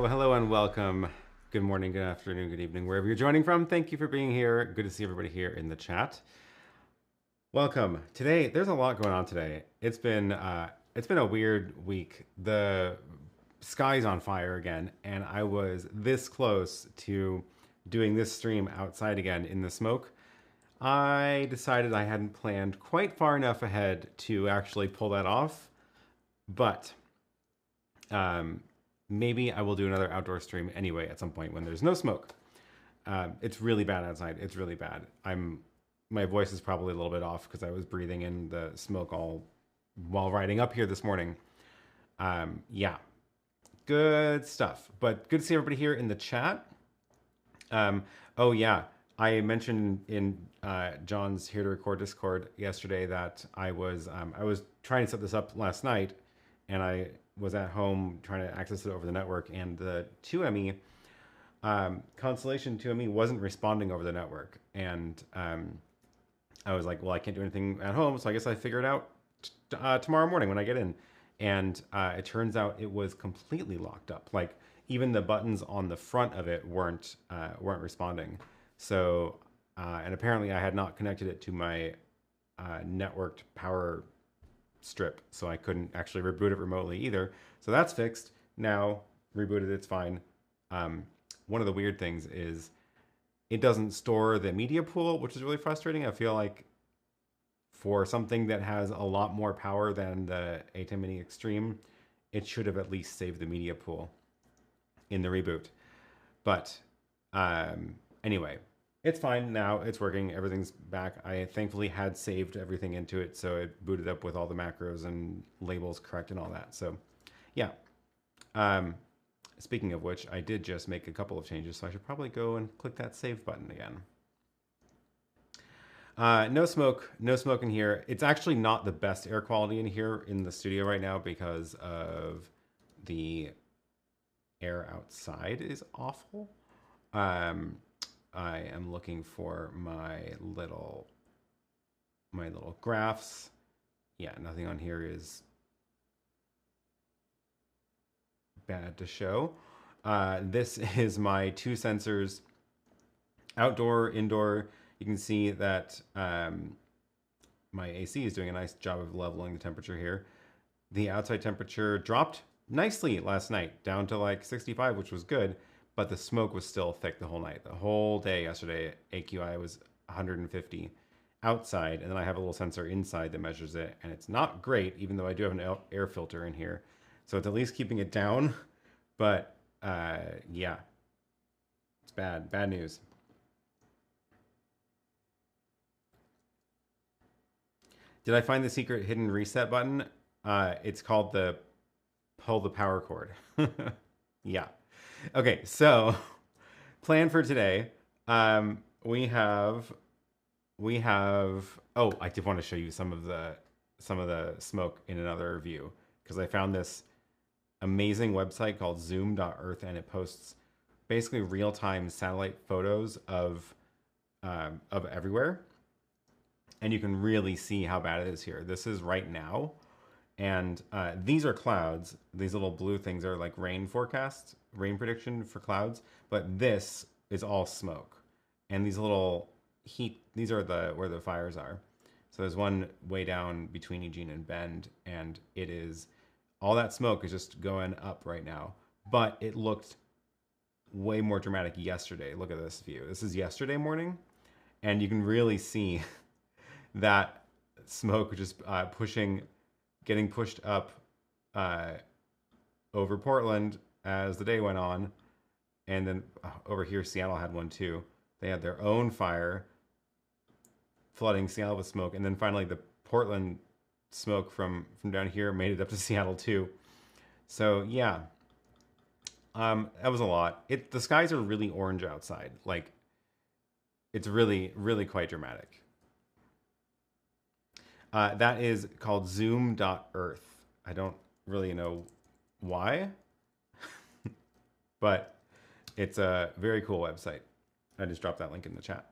Hello and welcome. Good morning, good afternoon, good evening, wherever you're joining from. Thank you for being here. Good to see everybody here in the chat. Welcome. Today, there's a lot going on today. It's been a weird week. The sky's on fire again, and I was this close to doing this stream outside again in the smoke. I decided I hadn't planned quite far enough ahead to actually pull that off, but maybe I will do another outdoor stream anyway at some point when there's no smoke. It's really bad outside. It's really bad. My voice is probably a little bit off because I was breathing in the smoke all while riding up here this morning. Yeah, good stuff. But good to see everybody here in the chat. Oh yeah, I mentioned in John's Here to Record Discord yesterday that I was trying to set this up last night, and I was at home trying to access it over the network, and the 2ME Constellation 2ME wasn't responding over the network, and I was like, well, I can't do anything at home, so I guess I figure it out tomorrow morning when I get in. And it turns out it was completely locked up. Like even the buttons on the front of it weren't responding. So and apparently I had not connected it to my networked power strip, so I couldn't actually reboot it remotely either. So that's fixed now. Rebooted, it's fine. One of the weird things is it doesn't store the media pool, which is really frustrating. I feel like for something that has a lot more power than the ATEM Mini Extreme, it should have at least saved the media pool in the reboot. But Anyway, it's fine now. It's working. Everything's back. I thankfully had saved everything into it, so it booted up with all the macros and labels correct and all that. So, yeah. Um, Speaking of which, I did just make a couple of changes, so I should probably go and click that save button again. No smoke in here. It's actually not the best air quality in here in the studio right now because of the air outside is awful. I am looking for my little graphs. Yeah, nothing on here is bad to show. This is my two sensors, outdoor, indoor. You can see that my AC is doing a nice job of leveling the temperature here. The outside temperature dropped nicely last night, down to like 65, which was good, but the smoke was still thick the whole night. The whole day yesterday, AQI was 150 outside, and then I have a little sensor inside that measures it, and it's not great, even though I do have an air filter in here. So it's at least keeping it down, but yeah, it's bad news. Did I find the secret hidden reset button? It's called the pull the power cord. Yeah. Okay, so plan for today. We have. Oh, I did want to show you some of the smoke in another view because I found this amazing website called Zoom.Earth, and it posts basically real-time satellite photos of everywhere, and you can really see how bad it is here. This is right now, and these are clouds. These little blue things are like rain forecasts, rain prediction for clouds, but this is all smoke, and these little heat. These are where the fires are. So there's one way down between Eugene and Bend, and it is all that smoke is just going up right now. But it looked way more dramatic yesterday. Look at this view. This is yesterday morning, and you can really see that smoke just getting pushed up over Portland as the day went on. And then over here, Seattle had one too. They had their own fire flooding Seattle with smoke. And then finally the Portland smoke from down here made it up to Seattle too. So yeah, that was a lot. The skies are really orange outside. Like, it's really, really quite dramatic. That is called Zoom.Earth. I don't really know why, but it's a very cool website. I just dropped that link in the chat.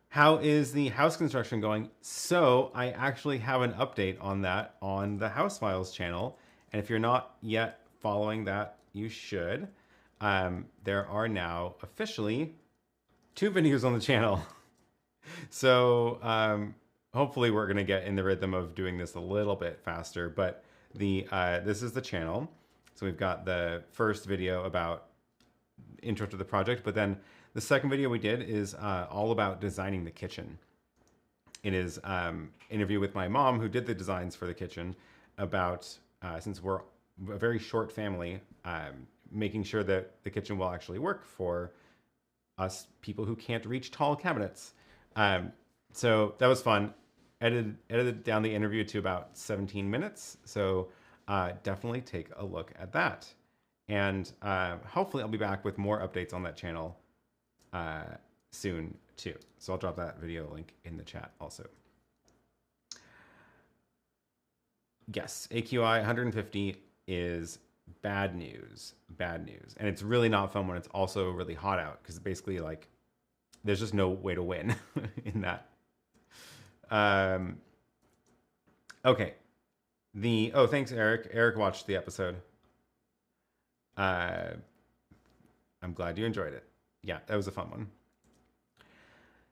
How is the house construction going? So I actually have an update on that on the House Files channel. And if you're not yet following that, you should. There are now officially 2 videos on the channel. So hopefully we're going to get in the rhythm of doing this a little bit faster. But this is the channel. So we've got the first video about intro to the project, but then the second video we did is all about designing the kitchen. It is interview with my mom, who did the designs for the kitchen, about, since we're a very short family, making sure that the kitchen will actually work for us people who can't reach tall cabinets. So that was fun. Edited down the interview to about 17 minutes. So definitely take a look at that. And hopefully I'll be back with more updates on that channel soon too. So I'll drop that video link in the chat also. Yes, AQI 150 is bad news. Bad news. And it's really not fun when it's also really hot out, because basically, like, there's just no way to win in that. Okay. Oh, thanks, Eric. Eric watched the episode. I'm glad you enjoyed it. Yeah, that was a fun one.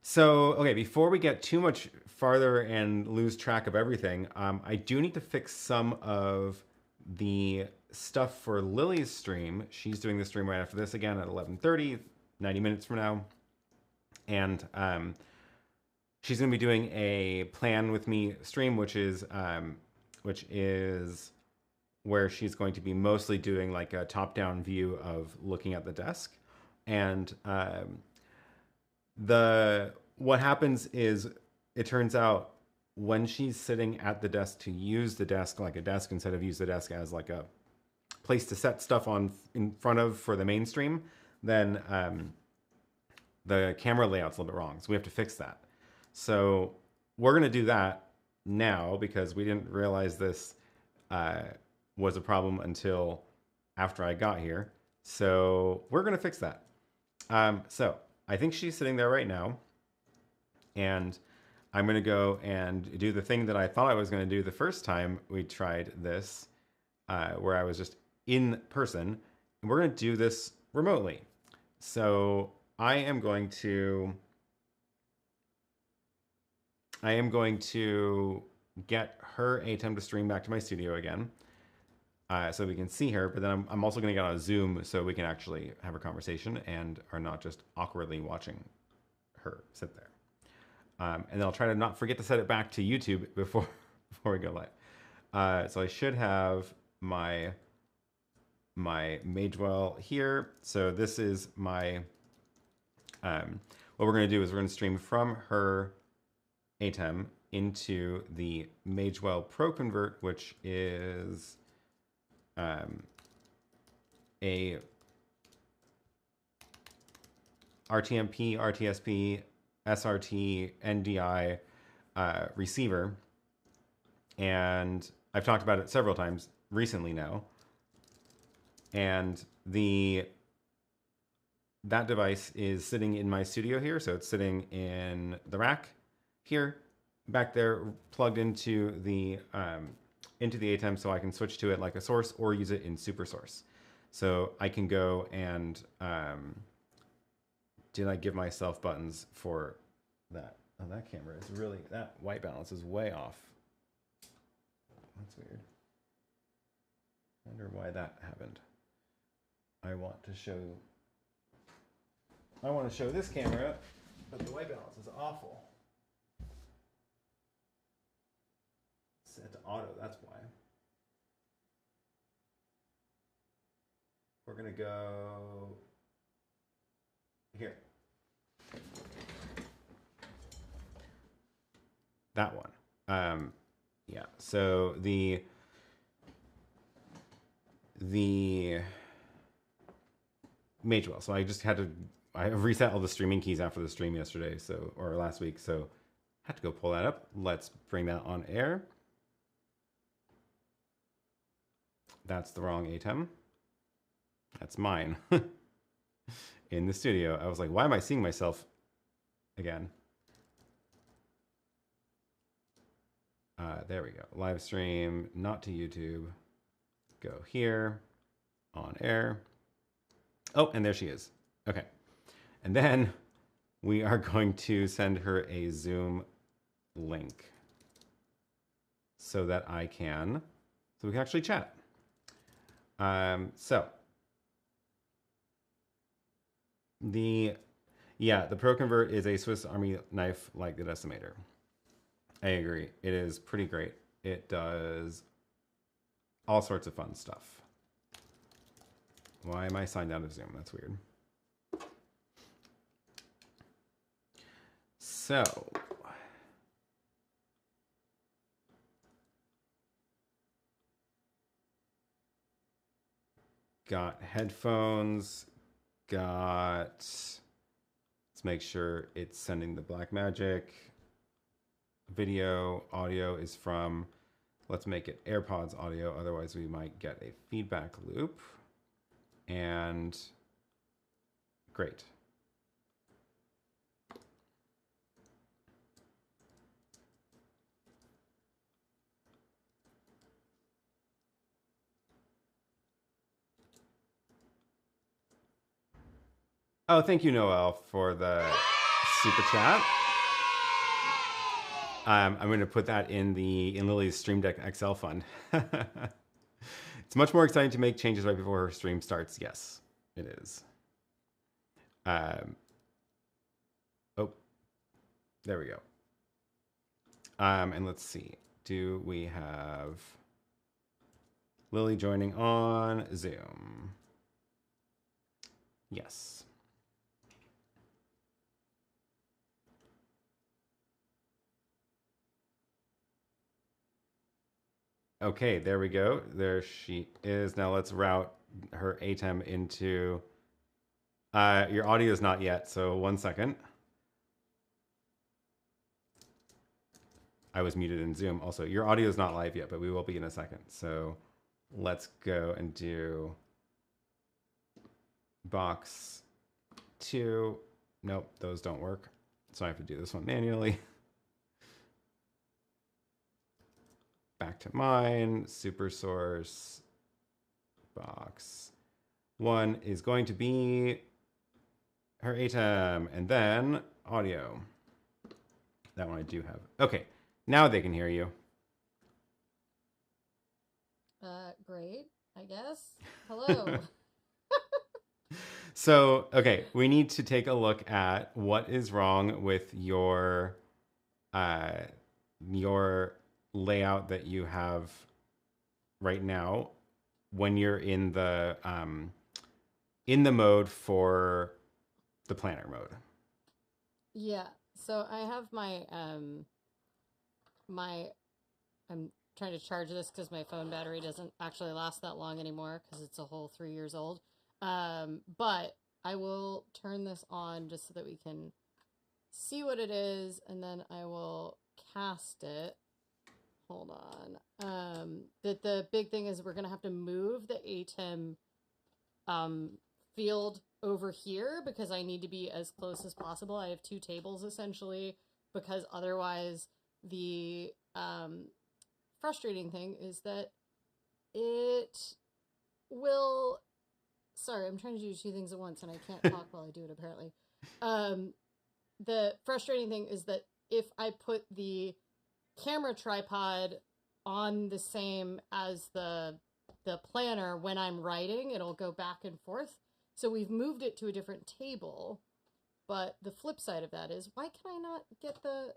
So, okay, before we get too much farther and lose track of everything, I do need to fix some of the stuff for Lily's stream. She's doing the stream right after this again at 11:30, 90 minutes from now. And she's going to be doing a plan with me stream, which is where she's going to be mostly doing like a top-down view of looking at the desk. And what happens is it turns out when she's sitting at the desk to use the desk like a desk instead of use the desk as like a place to set stuff on in front of for the mainstream, then the camera layout's a little bit wrong. So we have to fix that. So we're going to do that now because we didn't realize this was a problem until after I got here. So we're going to fix that. So I think she's sitting there right now. And I'm going to go and do the thing that I thought I was going to do the first time we tried this, where I was just in person. And we're going to do this remotely. So I am going to get her ATEM to stream back to my studio again, so we can see her. But then I'm also going to get on a Zoom so we can actually have a conversation and are not just awkwardly watching her sit there. And then I'll try to not forget to set it back to YouTube before we go live. So I should have my Magewell here. So this is my what we're going to do is we're going to stream from her ATEM into the Magewell Pro Convert, which is a RTMP, RTSP, SRT, NDI receiver. And I've talked about it several times recently now. And that device is sitting in my studio here. So it's sitting in the rack here, back there, plugged into the ATEM, so I can switch to it like a source or use it in SuperSource. So I can go and did I give myself buttons for that? Oh, that camera is really, that white balance is way off. That's weird. I wonder why that happened. I want to show this camera, but the white balance is awful. Set to auto, that's why. We're gonna go here. That one. Yeah, so the Magewell. So I just had to, I reset all the streaming keys after the stream yesterday, or last week, so I had to go pull that up. Let's bring that on air. That's the wrong ATEM. That's mine. In the studio. I was like, why am I seeing myself again? There we go. Live stream, not to YouTube. Go here, on air. Oh, and there she is. Okay. And then we are going to send her a Zoom link so that we can actually chat. So the Pro Convert is a Swiss Army knife like the Decimator. I agree. It is pretty great. It does all sorts of fun stuff. Why am I signed out of Zoom? That's weird. So got headphones, let's make sure it's sending the Blackmagic. Video, audio is from, let's make it AirPods audio, otherwise we might get a feedback loop. And great. Oh, thank you, Noel, for the super chat. I'm going to put that in Lily's Stream Deck XL fund. It's much more exciting to make changes right before her stream starts. Yes, it is. Oh, there we go. And let's see. Do we have Lily joining on Zoom. Yes. Okay, there we go. There she is. Now let's route her ATEM into... your audio is not yet, so 1 second. I was muted in Zoom. Also, your audio is not live yet, but we will be in a second. So let's go and do box 2. Nope, those don't work. So I have to do this one manually. Back to mine. SuperSource box 1 is going to be her ATEM, and then audio. That one I do have. Okay, now they can hear you. Great, I guess. Hello. So, okay, we need to take a look at what is wrong with your layout that you have right now when you're in the mode for the planner mode. Yeah, so I have my I'm trying to charge this because my phone battery doesn't actually last that long anymore because it's a whole 3 years old. But I will turn this on just so that we can see what it is, and then I will cast it. Hold on. The big thing is we're gonna have to move the ATEM field over here because I need to be as close as possible. I have 2 tables essentially, because otherwise the frustrating thing is that it will... Sorry, I'm trying to do 2 things at once and I can't talk while I do it apparently. The frustrating thing is that if I put the camera tripod on the same as the planner when I'm writing, it'll go back and forth. So we've moved it to a different table, but the flip side of that is, why can I not get the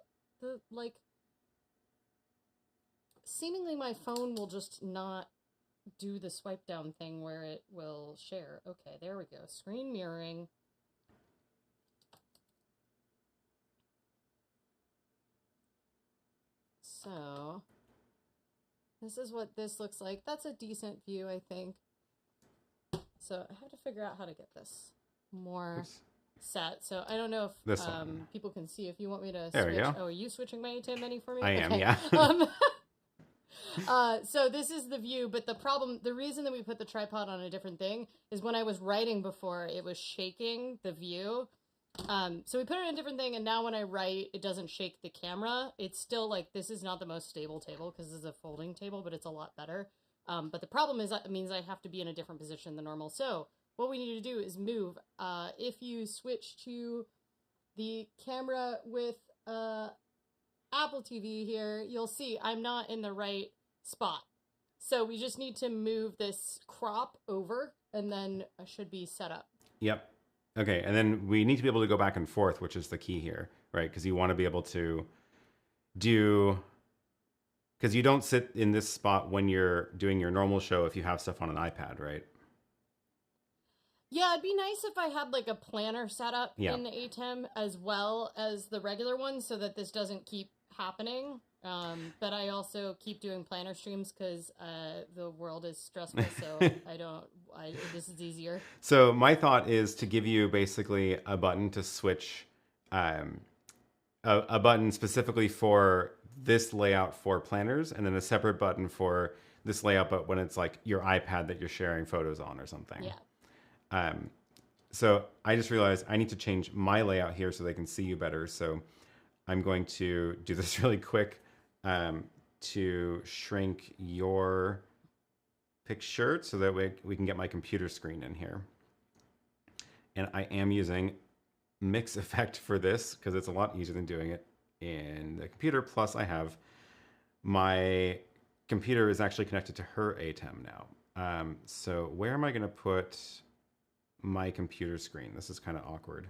like, seemingly my phone will just not do the swipe down thing where it will share. Okay, there we go. Screen mirroring. So this is what this looks like. That's a decent view, I think. So I have to figure out how to get this more set. So I don't know if people can see. If you want me to there switch. We go. Oh, are you switching my ATEM Mini for me? I am, okay. yeah. So this is the view, but the reason that we put the tripod on a different thing is when I was writing before, it was shaking the view. So we put it on a different thing, and now when I write, it doesn't shake the camera. It's still like, this is not the most stable table because this is a folding table, but it's a lot better. But the problem is that it means I have to be in a different position than normal. So what we need to do is move. If you switch to the camera with Apple TV here, you'll see I'm not in the right spot. So we just need to move this crop over, and then I should be set up. Yep. Okay, and then we need to be able to go back and forth, which is the key here, right? Because you want to be able to do... Because you don't sit in this spot when you're doing your normal show if you have stuff on an iPad, right? Yeah, it'd be nice if I had like a planner set up in the ATEM as well as the regular one so that this doesn't keep happening. But I also keep doing planner streams because the world is stressful, so this is easier. So my thought is to give you basically a button to switch, a button specifically for this layout for planners, and then a separate button for this layout, but when it's like your iPad that you're sharing photos on or something. Yeah. So I just realized I need to change my layout here so they can see you better. So I'm going to do this really quick to shrink your picture so that we can get my computer screen in here. And I am using Mix Effect for this because it's a lot easier than doing it in the computer. Plus I have my computer is actually connected to her ATEM now. So where am I going to put my computer screen? This is kind of awkward.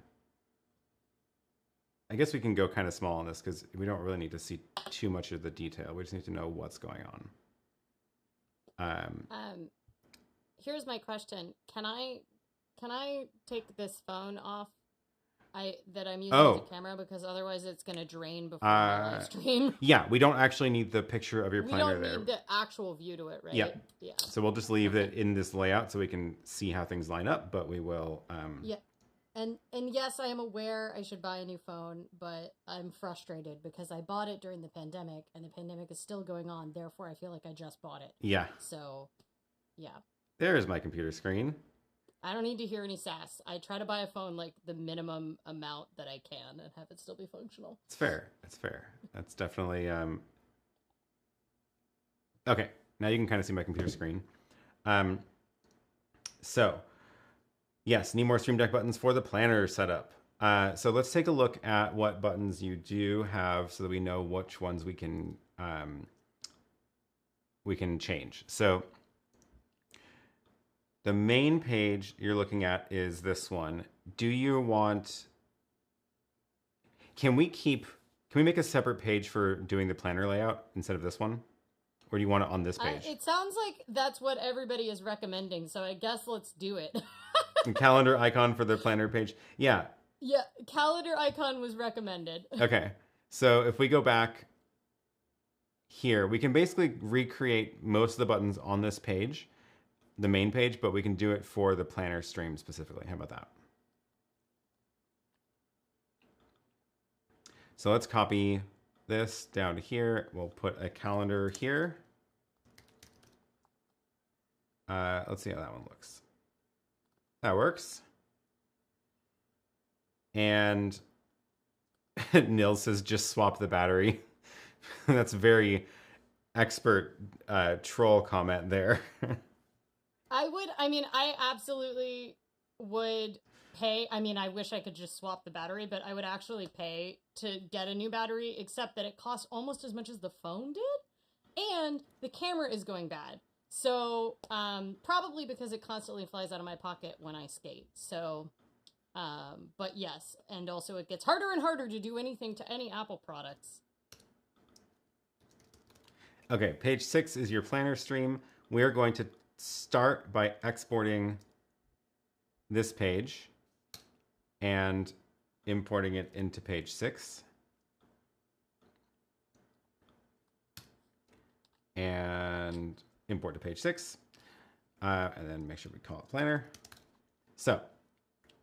I guess we can go kind of small on this because we don't really need to see too much of the detail. We just need to know what's going on. Here's my question. Can I take this phone off that I'm using as a camera, because otherwise it's going to drain before my live stream? Yeah, we don't actually need the picture of your planner there. We don't need the actual view to it, right? Yeah. Yeah. So we'll just leave it in this layout so we can see how things line up, but we will... Yeah. And yes, I am aware I should buy a new phone, but I'm frustrated because I bought it during the pandemic, and the pandemic is still going on. Therefore, I feel like I just bought it. Yeah. So, yeah. There's my computer screen. I don't need to hear any sass. I try to buy a phone like the minimum amount that I can and have it still be functional. It's fair. It's fair. That's definitely... Okay. Now you can kind of see my computer screen. So... Yes, need more Stream Deck buttons for the planner setup. So let's take a look at what buttons you do have so that we know which ones we can change. So the main page you're looking at is this one. Do you want... Can we make a separate page for doing the planner layout instead of this one? Or do you want it on this page? It sounds like that's what everybody is recommending, so I guess let's do it. Calendar icon for the planner page. Yeah. Yeah, calendar icon was recommended. Okay. So if we go back here, we can basically recreate most of the buttons on this page, the main page, but we can do it for the planner stream specifically. How about that? So let's copy this down to here. We'll put a calendar here. Let's see how that one looks. That works. And Nils says just swap the battery. That's very expert troll comment there. I absolutely would pay. I mean, I wish I could just swap the battery, but I would actually pay to get a new battery, except that it costs almost as much as the phone did. And the camera is going bad. So, probably because it constantly flies out of my pocket when I skate. So, but yes. And also it gets harder and harder to do anything to any Apple products. Okay, page 6 is your planner stream. We're going to start by exporting this page and importing it into page 6. And import to page 6. And then make sure we call it planner. So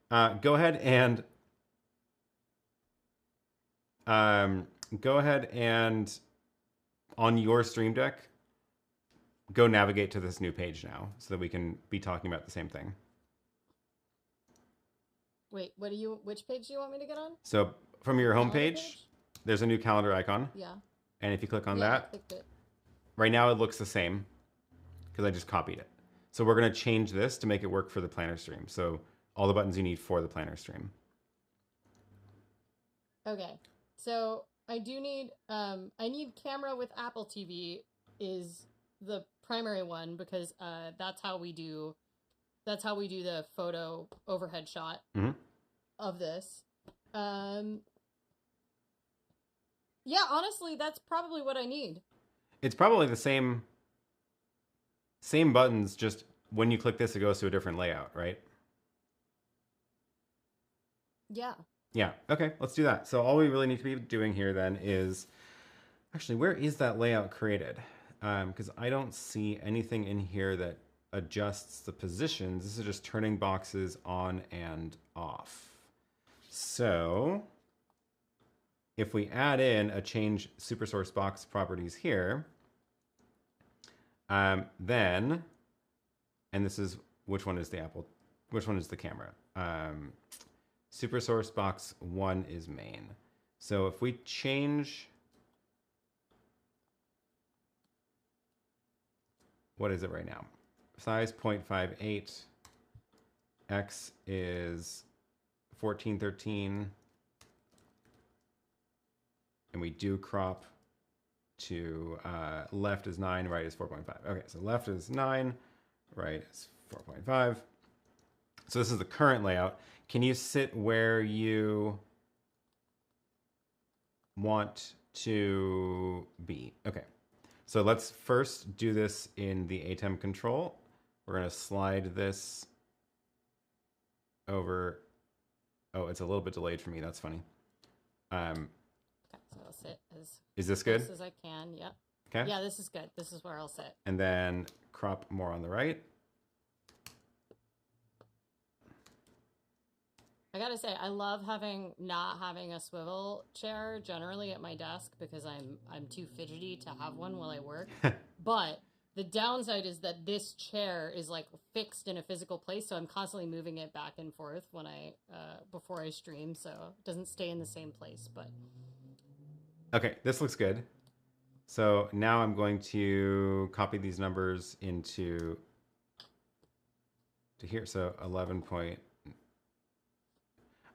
go ahead and on your Stream Deck, go navigate to this new page now so that we can be talking about the same thing. Wait, which page do you want me to get on? So from your home page, there's a new calendar icon. Yeah. And if you click on that, I clicked it. Right now it looks the same because I just copied it. So we're going to change this to make it work for the planner stream. So all the buttons you need for the planner stream. Okay. So I do need, I need camera with Apple TV is the primary one because that's how we do the photo overhead shot of this. Yeah, honestly, that's probably what I need. It's probably the same buttons, just when you click this, it goes to a different layout, right? Yeah. Yeah, okay, let's do that. So all we really need to be doing here then is, actually, where is that layout created? Because I don't see anything in here that adjusts the positions. This is just turning boxes on and off. So if we add in a change SuperSource box properties here, then, and this is, which one is the camera? SuperSource box 1 is main. So if we change, what is it right now? Size 0.58, X is 1413, and we do crop to left is 9, right is 4.5. Okay, so left is 9, right is 4.5. So this is the current layout. Can you sit where you want to be? Okay, So let's first do this in the ATEM control. We're going to slide this over. Oh, it's a little bit delayed for me. That's funny. Okay, so I'll sit as Is this good? close as I can. Yep. Okay. Yeah, this is good. This is where I'll sit. And then crop more on the right. I gotta say, I love not having a swivel chair generally at my desk because I'm too fidgety to have one while I work. But the downside is that this chair is like fixed in a physical place, so I'm constantly moving it back and forth when I before I stream, so it doesn't stay in the same place. But okay, this looks good. So now I'm going to copy these numbers into here. So 11 point.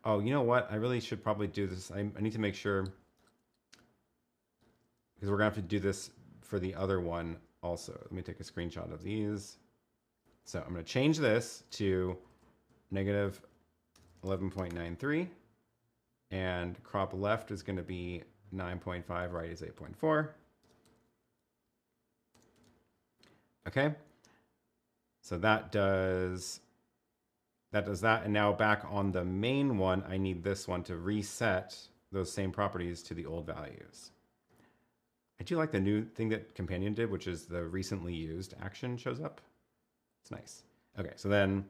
Oh, you know what? I really should probably do this. I need to make sure, because we're gonna have to do this for the other one also. Let me take a screenshot of these. So I'm gonna change this to negative 11.93, and crop left is gonna be 9.5, right is 8.4. Okay, so that does that, and now back on the main one, I need this one to reset those same properties to the old values. I do like the new thing that Companion did, which is the recently used action shows up. It's nice. Okay, so then,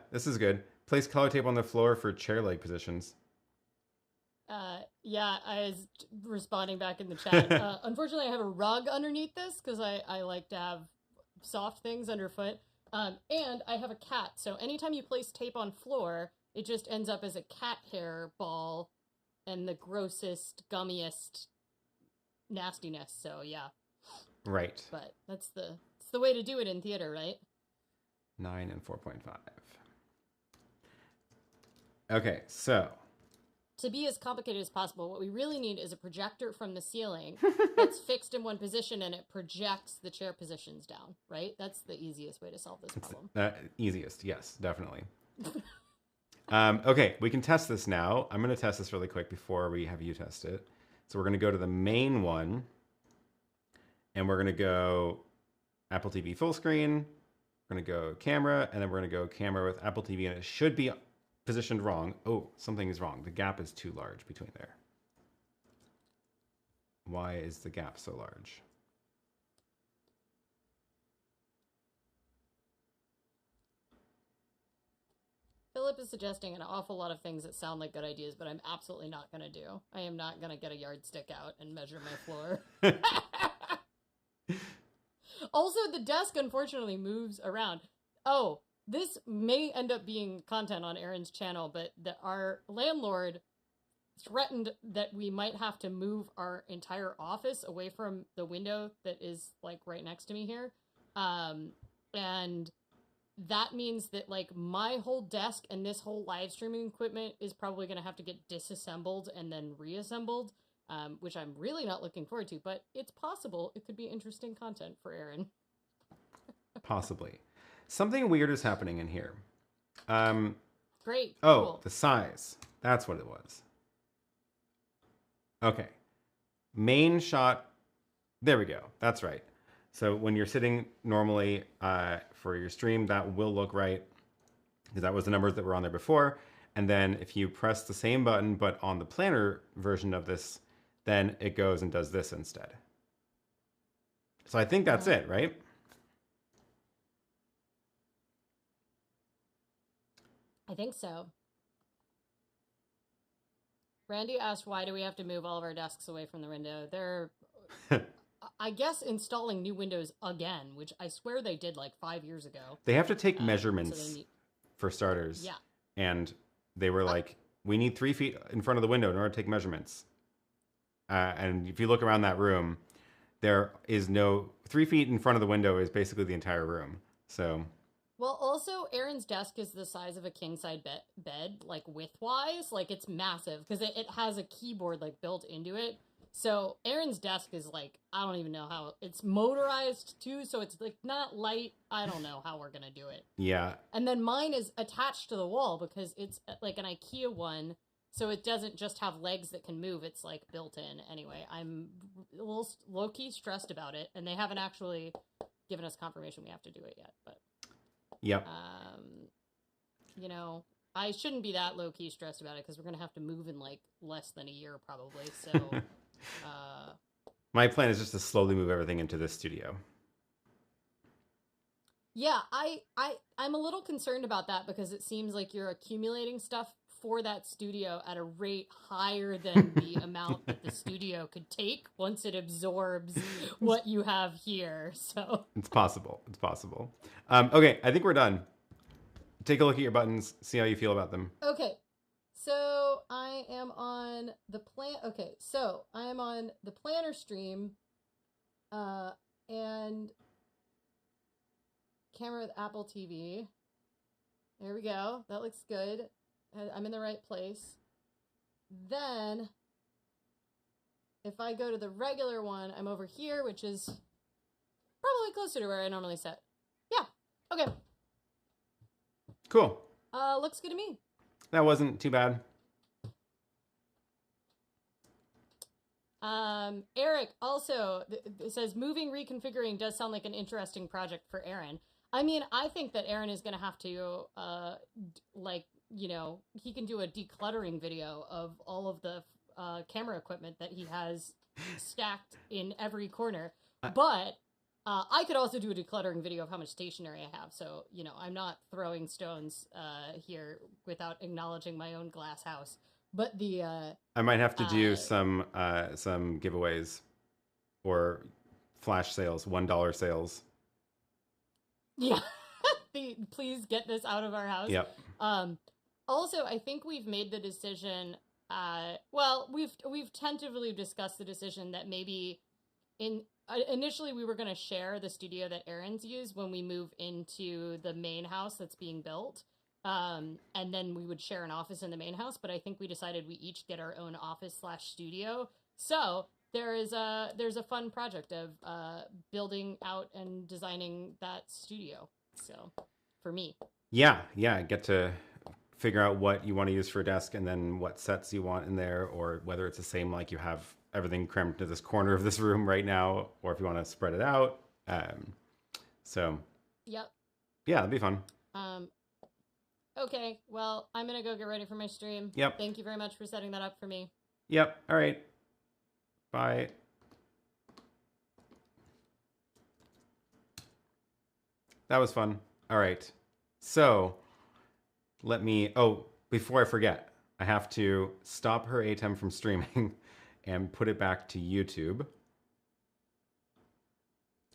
this is good. Place color tape on the floor for chair leg positions. yeah, I was responding back in the chat. Unfortunately, I have a rug underneath this because I like to have soft things underfoot. And I have a cat, so anytime you place tape on floor, it just ends up as a cat hair ball and the grossest, gummiest nastiness. So yeah. Right. But it's the way to do it in theater, right? 9 and 4.5. Okay, so to be as complicated as possible, what we really need is a projector from the ceiling that's fixed in one position and it projects the chair positions down, right? That's the easiest way to solve this problem. Easiest, yes, definitely. Okay, we can test this now. I'm going to test this really quick before we have you test it. So we're going to go to the main one, and we're going to go Apple TV full screen. We're going to go camera, and then we're going to go camera with Apple TV, and it should be positioned wrong. Oh, something is wrong. The gap is too large between there. Why is the gap so large? Philip is suggesting an awful lot of things that sound like good ideas, but I'm absolutely not going to do. I am not going to get a yardstick out and measure my floor. Also, the desk unfortunately moves around. Oh, this may end up being content on Aaron's channel, but our landlord threatened that we might have to move our entire office away from the window that is like right next to me here. And that means that like my whole desk and this whole live streaming equipment is probably going to have to get disassembled and then reassembled, which I'm really not looking forward to, but it's possible it could be interesting content for Aaron. Possibly. Something weird is happening in here. Great. Oh, cool. The size. That's what it was. Okay. Main shot. There we go. That's right. So when you're sitting normally for your stream, that will look right, because that was the numbers that were on there before. And then if you press the same button, but on the planner version of this, then it goes and does this instead. So I think that's it, right? I think so. Randy asked, why do we have to move all of our desks away from the window? They're, I guess, installing new windows again, which I swear they did like 5 years ago. They have to take measurements for starters. Yeah. And they were like, we need 3 feet in front of the window in order to take measurements. And if you look around that room, there is no 3 feet in front of the window is basically the entire room. So. Well, also, Aaron's desk is the size of a king-size bed, like, width-wise. Like, it's massive, because it has a keyboard, like, built into it. So, Aaron's desk is, like, I don't even know how... It's motorized, too, so it's, like, not light. I don't know how we're gonna do it. Yeah. And then mine is attached to the wall, because it's, like, an IKEA one. So it doesn't just have legs that can move. It's like built in anyway. I'm a little low-key stressed about it, and they haven't actually given us confirmation we have to do it yet. But yep. You know, I shouldn't be that low-key stressed about it because we're going to have to move in like less than a year probably. So my plan is just to slowly move everything into this studio. Yeah, I'm a little concerned about that because it seems like you're accumulating stuff for that studio at a rate higher than the amount that the studio could take once it absorbs what you have here. So it's possible. It's possible. Okay, I think we're done. Take a look at your buttons. See how you feel about them. Okay, so I am on the plan. Okay, so I am on the planner stream, and camera with Apple TV. There we go. That looks good. I'm in the right place. Then, if I go to the regular one, I'm over here, which is probably closer to where I normally sit. Yeah. Okay. Cool. Looks good to me. That wasn't too bad. Eric also it says moving reconfiguring does sound like an interesting project for Aaron. I mean, I think that Aaron is going to have to, like, you know, he can do a decluttering video of all of the camera equipment that he has stacked in every corner. But I could also do a decluttering video of how much stationery I have. So, you know, I'm not throwing stones here without acknowledging my own glass house. But the I might have to do some giveaways or flash sales, $1 sales. Yeah, please get this out of our house. Yep. Also, I think we've made the decision. Well, we've tentatively discussed the decision that maybe initially we were going to share the studio that Aaron's used when we move into the main house that's being built. And then we would share an office in the main house, but I think we decided we each get our own office/studio. So there's a fun project of building out and designing that studio. So for me, yeah, get to figure out what you want to use for a desk and then what sets you want in there, or whether it's the same, like you have everything crammed into this corner of this room right now, or if you want to spread it out. So yep, yeah, that'd be fun. Okay, well, I'm going to go get ready for my stream. Yep. Thank you very much for setting that up for me. Yep. All right. Bye. That was fun. All right. So before I forget, I have to stop her ATEM from streaming and put it back to YouTube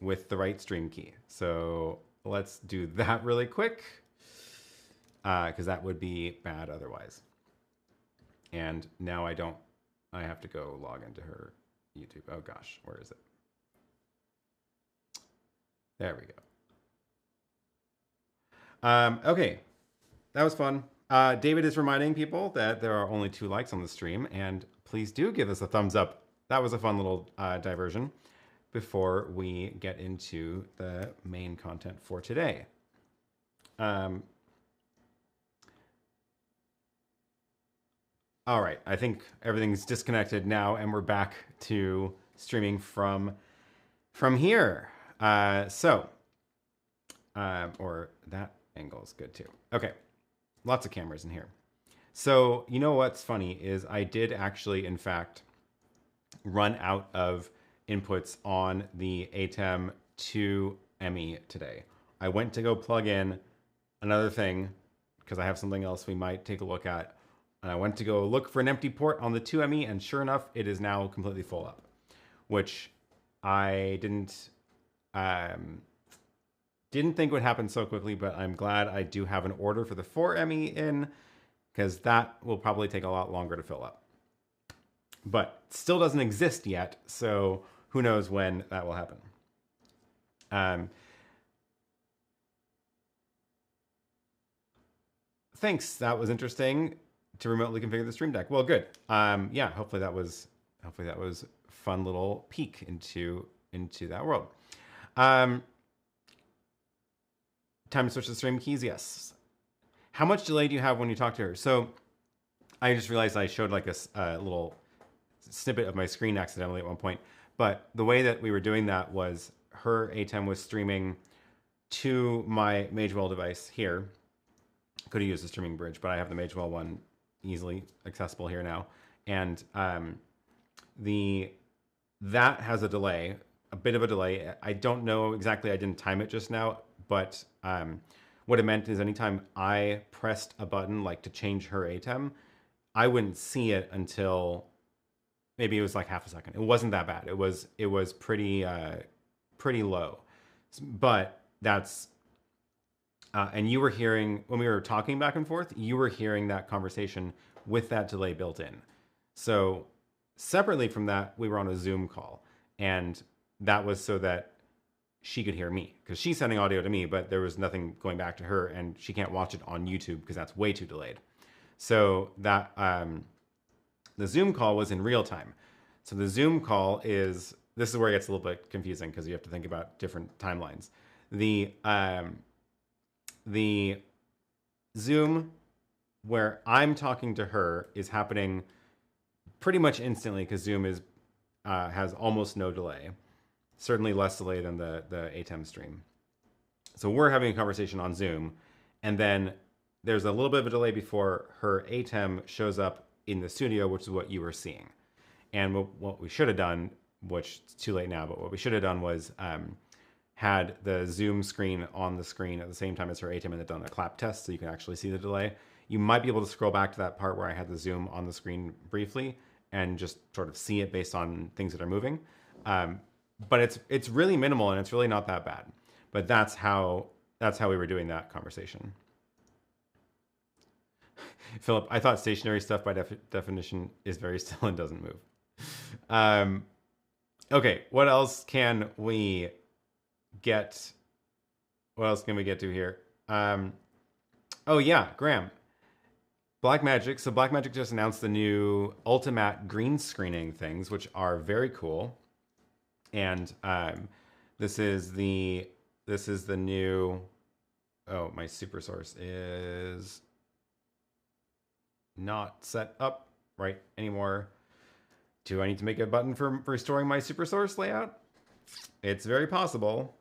with the right stream key. So let's do that really quick. Because that would be bad otherwise. And now I have to go log into her YouTube. Oh gosh, where is it? There we go. Okay, that was fun. David is reminding people that there are only 2 likes on the stream, and please do give us a thumbs up. That was a fun little diversion before we get into the main content for today. All right, I think everything's disconnected now, and we're back to streaming from here. Or that angle is good too. Okay, lots of cameras in here. So you know what's funny is I did actually, in fact, run out of inputs on the ATEM 2 ME today. I went to go plug in another thing because I have something else we might take a look at. And I went to go look for an empty port on the 2ME, and sure enough, it is now completely full up, which I didn't think would happen so quickly, but I'm glad I do have an order for the 4ME in, because that will probably take a lot longer to fill up. But it still doesn't exist yet, so who knows when that will happen. Thanks, that was interesting. To remotely configure the Stream Deck. Well, good. Yeah, hopefully that was a fun little peek into that world. Time to switch the stream keys. Yes. How much delay do you have when you talk to her? So I just realized I showed like this little snippet of my screen accidentally at one point. But the way that we were doing that was her ATEM was streaming to my Magewell device here. Could have used the streaming bridge, but I have the Magewell one easily accessible here now. And that has a delay, a bit of a delay. I don't know exactly. I didn't time it just now, but what it meant is anytime I pressed a button like to change her ATEM, I wouldn't see it until maybe it was like half a second. It wasn't that bad. It was pretty low, but that's and you were hearing when we were talking back and forth, you were hearing that conversation with that delay built in. So separately from that, we were on a Zoom call, and that was so that she could hear me because she's sending audio to me, but there was nothing going back to her, and she can't watch it on YouTube because that's way too delayed. So that the Zoom call was in real time. So the Zoom call this is where it gets a little bit confusing because you have to think about different timelines. The Zoom where I'm talking to her is happening pretty much instantly because Zoom has almost no delay, certainly less delay than the ATEM stream. So we're having a conversation on Zoom, and then there's a little bit of a delay before her ATEM shows up in the studio, which is what you were seeing. And what we should have done, which is too late now, but what we should have done was had the Zoom screen on the screen at the same time as her ATEM and had done a clap test so you can actually see the delay. You might be able to scroll back to that part where I had the Zoom on the screen briefly and just sort of see it based on things that are moving. But it's really minimal and it's really not that bad. But that's how we were doing that conversation. Philip, I thought stationary stuff by definition is very still and doesn't move. Okay, what else can we get? What else can we get to here? Oh yeah, Graham. Blackmagic. So Blackmagic just announced the new Ultimatte green screening things, which are very cool. And this is the new. Oh, my SuperSource is not set up right anymore. Do I need to make a button for restoring my SuperSource layout? It's very possible.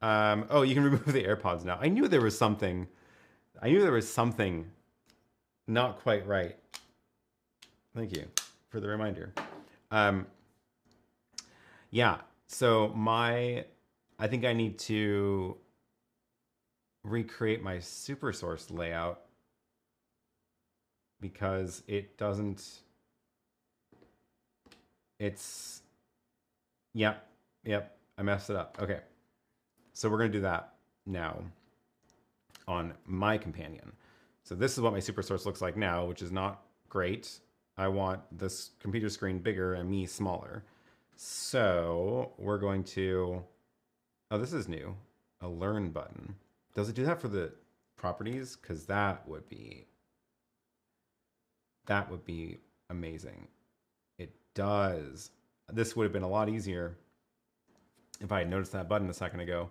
Oh, you can remove the AirPods now. I knew there was something not quite right. Thank you for the reminder. Yeah, so I think I need to recreate my SuperSource layout because it doesn't, yep, I messed it up. Okay, so we're gonna do that now on my companion. So this is what my SuperSource looks like now, which is not great. I want this computer screen bigger and me smaller. So we're going to, oh, this is new, a learn button. Does it do that for the properties? Because that would be amazing. It does. This would have been a lot easier if I had noticed that button a second ago.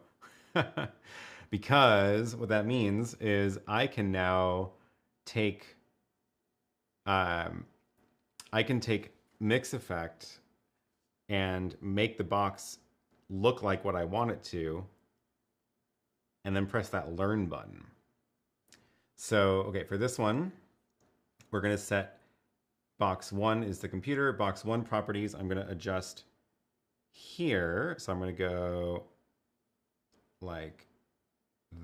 Because what that means is I can now take mix effect and make the box look like what I want it to, and then press that learn button. So, okay, for this one, we're gonna set box 1 is the computer, box 1 properties, I'm gonna adjust here. So I'm gonna go like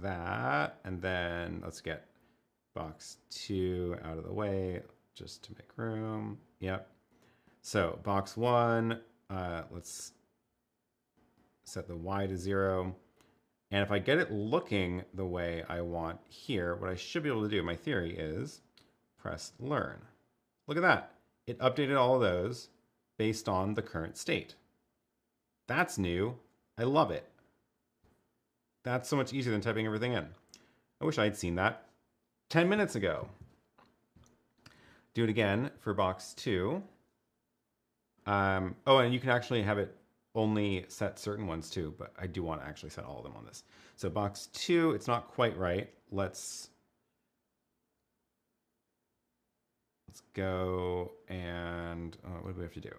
that, and then let's get box 2 out of the way just to make room. Yep. So box 1, let's set the Y to 0. And if I get it looking the way I want here, what I should be able to do, my theory is press learn. Look at that. It updated all of those based on the current state. That's new. I love it. That's so much easier than typing everything in. I wish I'd seen that 10 minutes ago. Do it again for box 2. Oh, and you can actually have it only set certain ones too, but I do want to actually set all of them on this. So box 2, it's not quite right. Let's Let's go and what do we have to do?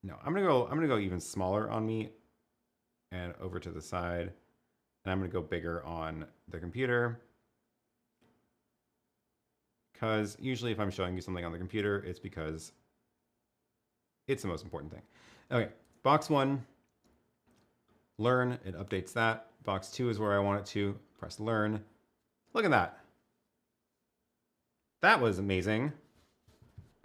No, I'm gonna go even smaller on me and over to the side. And I'm gonna go bigger on the computer. Because usually if I'm showing you something on the computer, it's because it's the most important thing. Okay, box 1, learn, it updates that. Box 2 is where I want it to. Press learn. Look at that. That was amazing.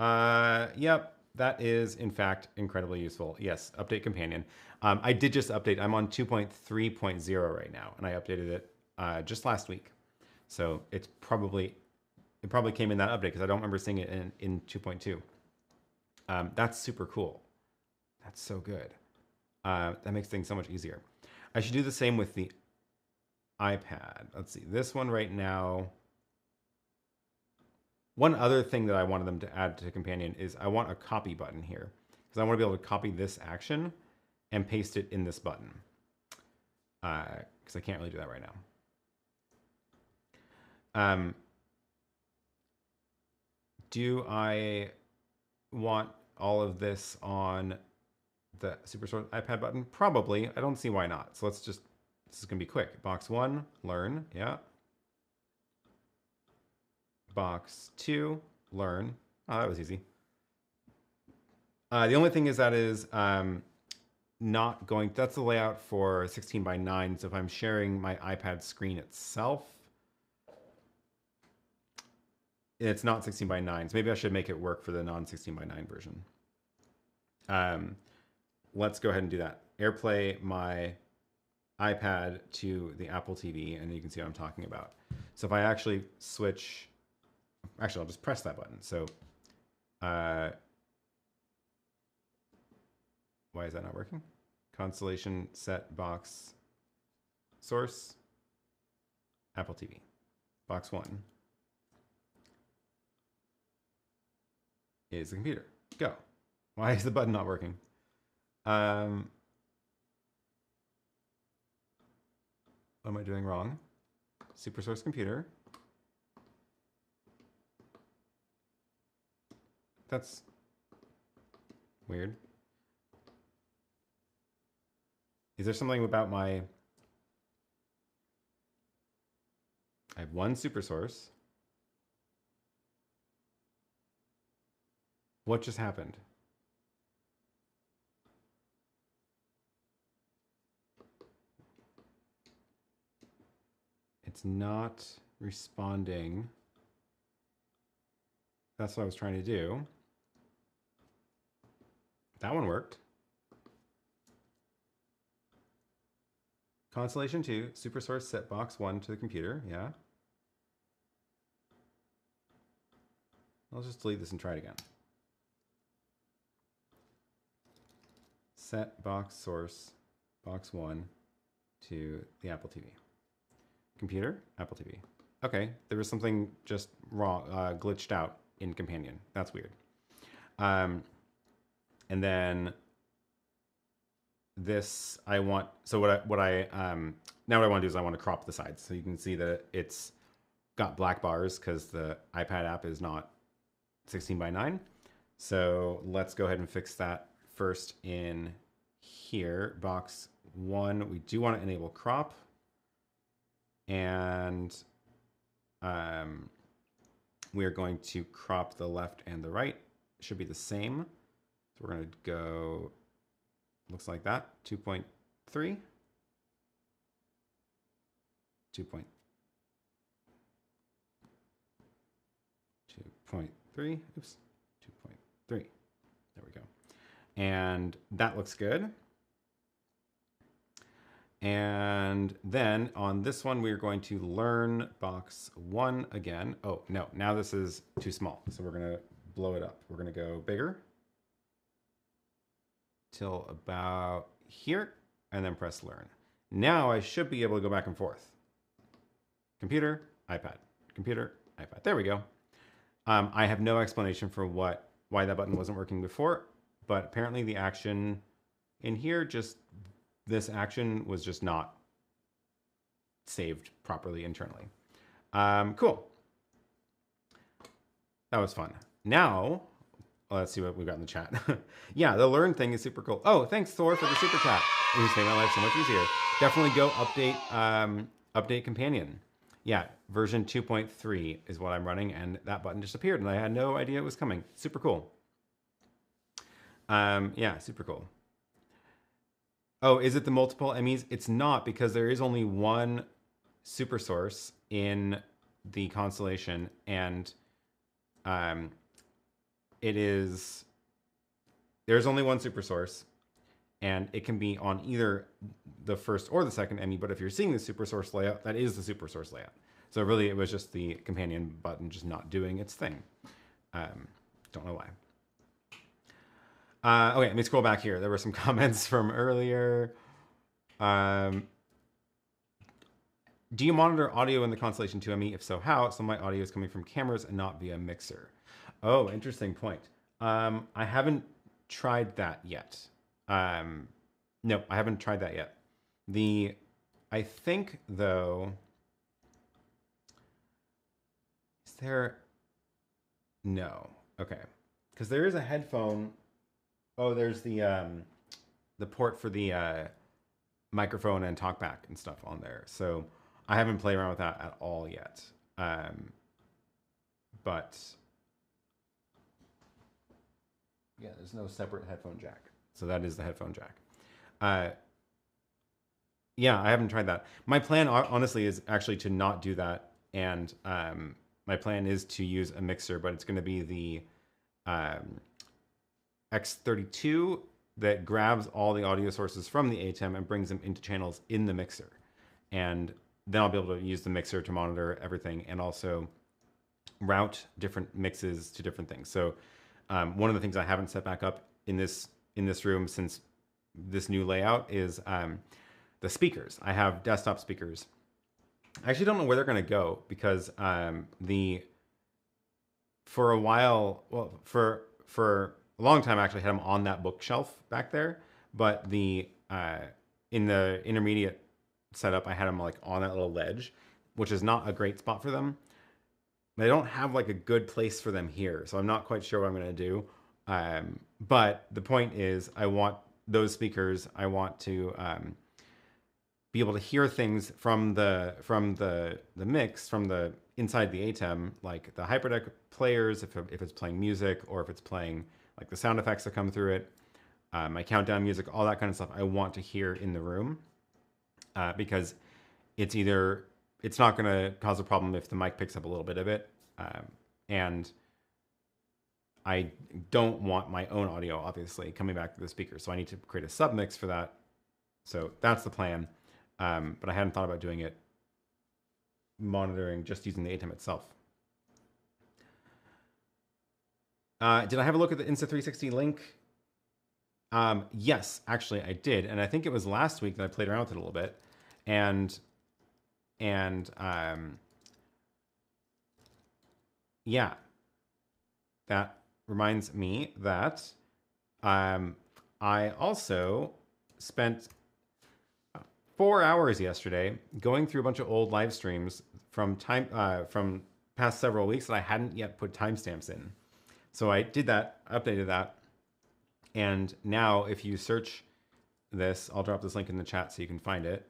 Yep, that is in fact incredibly useful. Yes, update companion. I did just update. I'm on 2.3.0 right now, and I updated it just last week. So it probably came in that update because I don't remember seeing it in 2.2. That's super cool. That's so good. That makes things so much easier. I should do the same with the iPad. Let's see. This one right now. One other thing that I wanted them to add to Companion is I want a copy button here because I want to be able to copy this action and paste it in this button because I can't really do that right now. Do I want all of this on the SuperSource iPad button? Probably. I don't see why not. So this is going to be quick. Box 1, learn. Yeah. Box 2, learn. Oh, that was easy. The only thing is that is not going, that's the layout for 16:9. So if I'm sharing my iPad screen itself, it's not 16:9. So maybe I should make it work for the non 16:9 version. Let's go ahead and do that. AirPlay my iPad to the Apple TV, and you can see what I'm talking about. So if I actually switch, actually, I'll just press that button. So why is that not working? Constellation set box source Apple TV. Box 1 is the computer. Go. Why is the button not working? What am I doing wrong? SuperSource computer. That's weird. Is there something about my... I have one SuperSource. What just happened? It's not responding. That's what I was trying to do. That one worked. Constellation 2, SuperSource set box 1 to the computer. Yeah. I'll just delete this and try it again. Set box source box 1 to the Apple TV. Computer, Apple TV. Okay, there was something just wrong, glitched out in Companion. That's weird. And then this I want. So now what I want to do is I want to crop the sides so you can see that it's got black bars because the iPad app is not 16:9. So let's go ahead and fix that first in here. Box 1, we do want to enable crop. And we are going to crop the left and the right. It should be the same. So we're going to go, looks like that, 2.3. 2.3, oops, 2.3. There we go. And that looks good. And then on this one, we're going to learn box 1 again. Oh, no, now this is too small. So we're going to blow it up. We're going to go bigger till about here and then press learn. Now I should be able to go back and forth. Computer, iPad, computer, iPad. There we go. I have no explanation for why that button wasn't working before, but apparently the action in here this action was just not saved properly internally. Cool. That was fun. Now, let's see what we've got in the chat. Yeah, the learn thing is super cool. Oh, thanks Thor for the super chat. It just made my life so much easier. Definitely go update Companion. Yeah, version 2.3 is what I'm running, and that button just appeared, and I had no idea it was coming. Super cool. Yeah, super cool. Oh, is it the multiple Emmys? It's not, because there is only one SuperSource in the constellation, and there's only one SuperSource, and it can be on either the first or the second Emmy, but if you're seeing the SuperSource layout, that is the SuperSource layout. So really, it was just the Companion button just not doing its thing. Don't know why. Okay, let me scroll back here. There were some comments from earlier. Do you monitor audio in the Constellation 2 Emmy? If so, how? Some of my audio is coming from cameras and not via mixer. Oh, interesting point. I haven't tried that yet. No, I haven't tried that yet. I think though, is there? No. Okay, because there is a headphone. Oh, there's the port for the microphone and talkback and stuff on there. So I haven't played around with that at all yet. But yeah, there's no separate headphone jack. So that is the headphone jack. Yeah, I haven't tried that. My plan, honestly, is actually to not do that. And my plan is to use a mixer, but it's going to be the X32 that grabs all the audio sources from the ATEM and brings them into channels in the mixer. And then I'll be able to use the mixer to monitor everything and also route different mixes to different things. So one of the things I haven't set back up in this room since this new layout is the speakers. I have desktop speakers. I actually don't know where they're going to go because for a while, well, for a long time, I actually had them on that bookshelf back there. But in the intermediate setup, I had them like on that little ledge, which is not a great spot for them. I don't have like a good place for them here, so I'm not quite sure what I'm going to do. But the point is, I want those speakers. I want to be able to hear things from the mix, from the inside the ATEM, like the hyperdeck players, if it's playing music or if it's playing like the sound effects that come through it, my countdown music, all that kind of stuff. I want to hear in the room because it's not going to cause a problem if the mic picks up a little bit of it, and I don't want my own audio obviously coming back to the speaker, so I need to create a submix for that. So that's the plan. But I hadn't thought about doing it monitoring just using the ATEM itself. Did I have a look at the Insta360 link? Yes, actually I did. And I think it was last week that I played around with it a little bit. And yeah, that reminds me that I also spent 4 hours yesterday going through a bunch of old live streams from past several weeks that I hadn't yet put timestamps in. So I did that, updated that, and now if you search this, I'll drop this link in the chat so you can find it.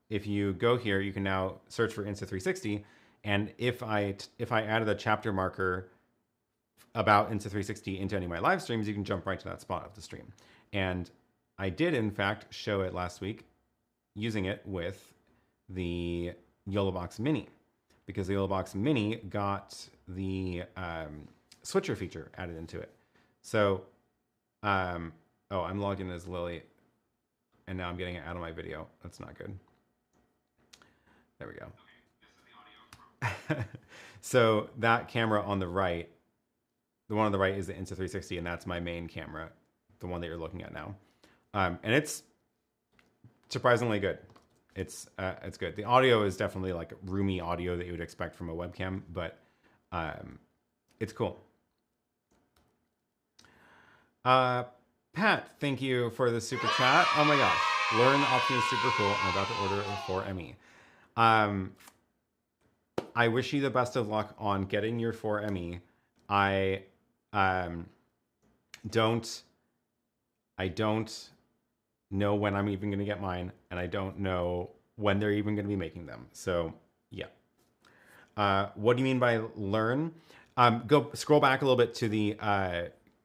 If you go here, you can now search for Insta360, and if I added a chapter marker about Insta360 into any of my live streams, you can jump right to that spot of the stream. And I did, in fact, show it last week using it with the YoloBox Mini, because the YoloBox Mini got the switcher feature added into it. So, oh, I'm logged in as Lily, and now I'm getting it out of my video. That's not good. There we go. Okay, this is the audio. So that camera on the right, the one on the right is the Insta360, and that's my main camera, the one that you're looking at now. And it's surprisingly good. It's good. The audio is definitely like roomy audio that you would expect from a webcam, but it's cool. Pat, thank you for the super chat. Oh my gosh, learn the option is super cool. I'm about to order it for Emmy. I wish you the best of luck on getting your 4ME. I don't know when I'm even going to get mine, and I don't know when they're even going to be making them. So yeah. What do you mean by learn? Go scroll back a little bit to the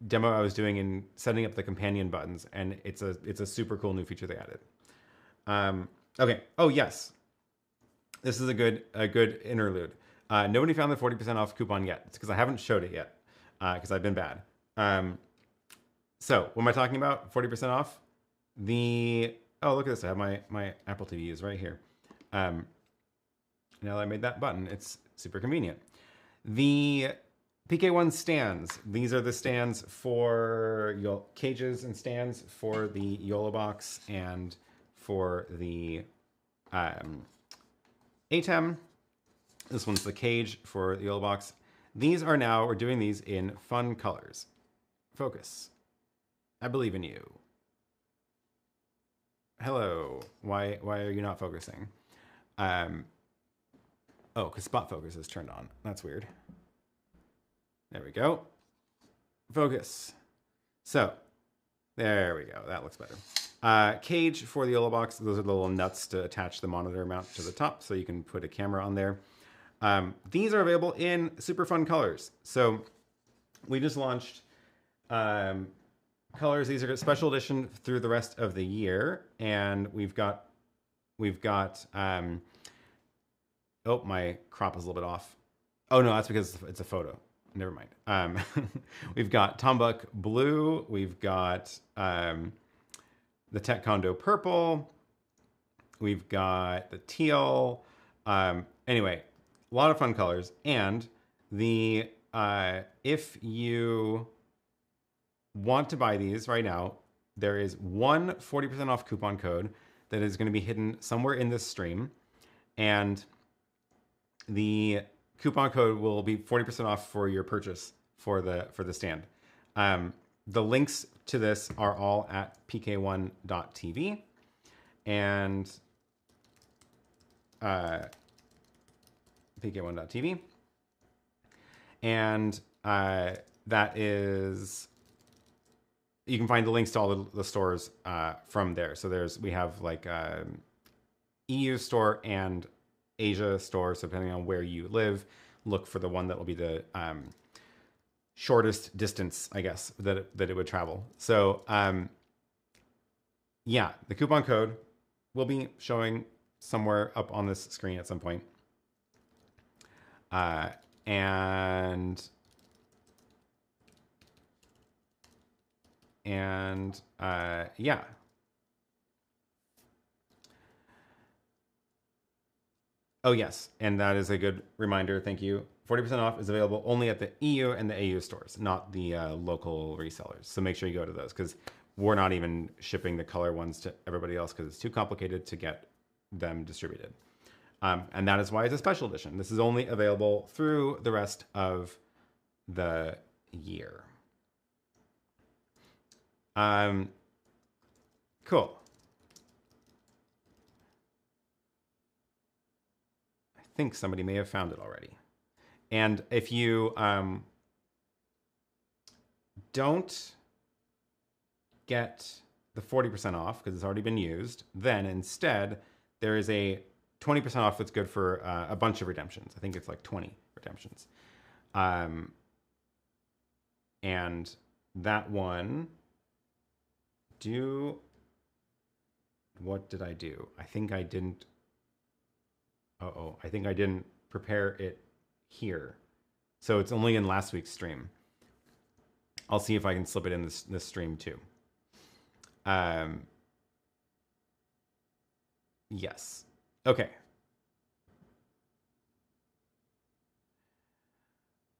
demo I was doing in setting up the companion buttons, and it's a super cool new feature they added. Okay. Oh yes, this is a good interlude. Nobody found the 40% off coupon yet. It's because I haven't showed it yet because I've been bad. So what am I talking about? 40% off. Oh, look at this. I have my Apple TV is right here. Now that I made that button, it's super convenient. The PK1 stands. These are the stands for cages and stands for the YoloBox and for the ATEM. This one's the cage for the YoloBox. We're doing these in fun colors. Focus. I believe in you. Hello. Why are you not focusing? Oh, because spot focus is turned on. That's weird. There we go. Focus. So, there we go. That looks better. Cage for the YoloBox. Those are the little nuts to attach the monitor mount to the top so you can put a camera on there. These are available in super fun colors. So, we just launched colors. These are special edition through the rest of the year, and we've got oh, my crop is a little bit off. Oh no, that's because it's a photo. Never mind. We've got Tombuk blue. We've got the Tech Condo purple. We've got the teal. Anyway, a lot of fun colors. And the if you want to buy these right now, there is one 40% off coupon code that is going to be hidden somewhere in this stream, and the coupon code will be 40% off for your purchase for the stand. The links to this are all at PK1.tv, and PK1.tv, and that is. You can find the links to all the stores from there. So we have like EU store and Asia store. So depending on where you live, look for the one that will be the shortest distance, I guess, that it would travel. So yeah, the coupon code will be showing somewhere up on this screen at some point. Yeah. Oh yes, and that is a good reminder. Thank you. 40% off is available only at the EU and the AU stores, not the local resellers. So make sure you go to those, because we're not even shipping the color ones to everybody else because it's too complicated to get them distributed. And that is why it's a special edition. This is only available through the rest of the year. Cool. I think somebody may have found it already. And if you don't get the 40% off because it's already been used, then instead there is a 20% off that's good for a bunch of redemptions. I think it's like 20 redemptions. And that one, what did I do? I think I didn't. I think I didn't prepare it here. So it's only in last week's stream. I'll see if I can slip it in this stream too. Yes. Okay.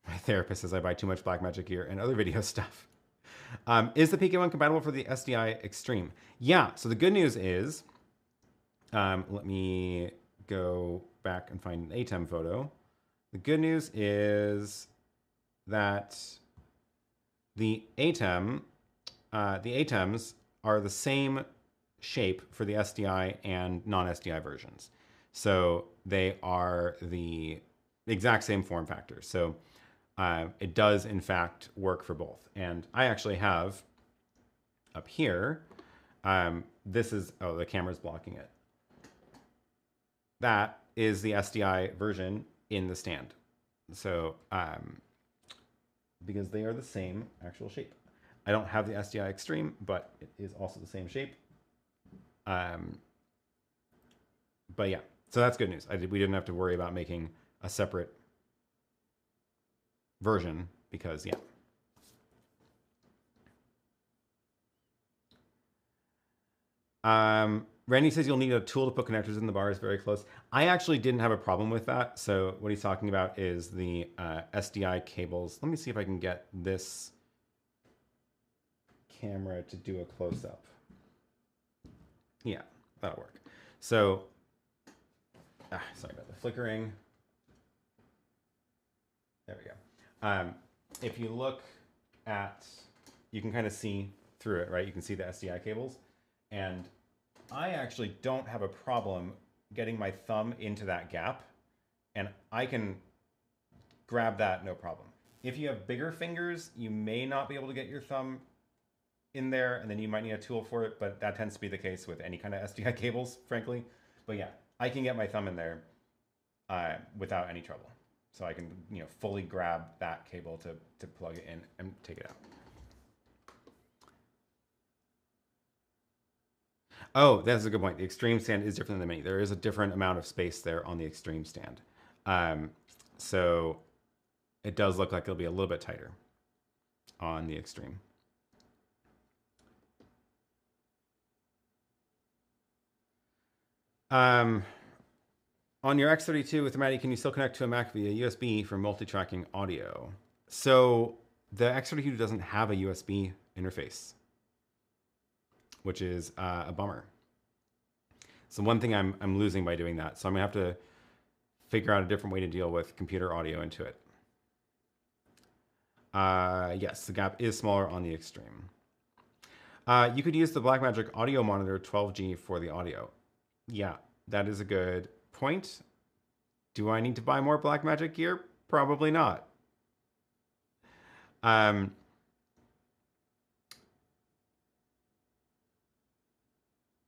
My therapist says I buy too much Blackmagic gear and other video stuff. Is the PK1 compatible for the SDI Extreme? Yeah, so the good news is, let me go back and find an ATEM photo. The good news is that the ATEMs are the same shape for the SDI and non-SDI versions. So they are the exact same form factor. So it does in fact work for both. And I actually have up here, this is, oh, the camera's blocking it. That is the SDI version in the stand. So because they are the same actual shape. I don't have the SDI Extreme, but it is also the same shape. But yeah, so that's good news. We didn't have to worry about making a separate version because, yeah. Randy says you'll need a tool to put connectors in the bars very close. I actually didn't have a problem with that. So what he's talking about is the SDI cables. Let me see if I can get this camera to do a close-up. Yeah, that'll work. So, sorry about the flickering. There we go. If you look at, you can kind of see through it, right? You can see the SDI cables. And I actually don't have a problem getting my thumb into that gap, and I can grab that no problem. If you have bigger fingers, you may not be able to get your thumb in there, and then you might need a tool for it, but that tends to be the case with any kind of SDI cables, frankly. But yeah, I can get my thumb in there without any trouble. So I can, you know, fully grab that cable to plug it in and take it out. Oh, that's a good point. The Extreme stand is different than the Mini. There is a different amount of space there on the Extreme stand. So it does look like it'll be a little bit tighter on the Extreme. On your X32 with the Matty, can you still connect to a Mac via USB for multi-tracking audio? So the X32 doesn't have a USB interface, which is a bummer. So one thing I'm losing by doing that. So I'm gonna have to figure out a different way to deal with computer audio into it. Yes, the gap is smaller on the Extreme. You could use the Blackmagic Audio Monitor 12G for the audio. Yeah, that is a good point. Do I need to buy more Blackmagic gear? Probably not.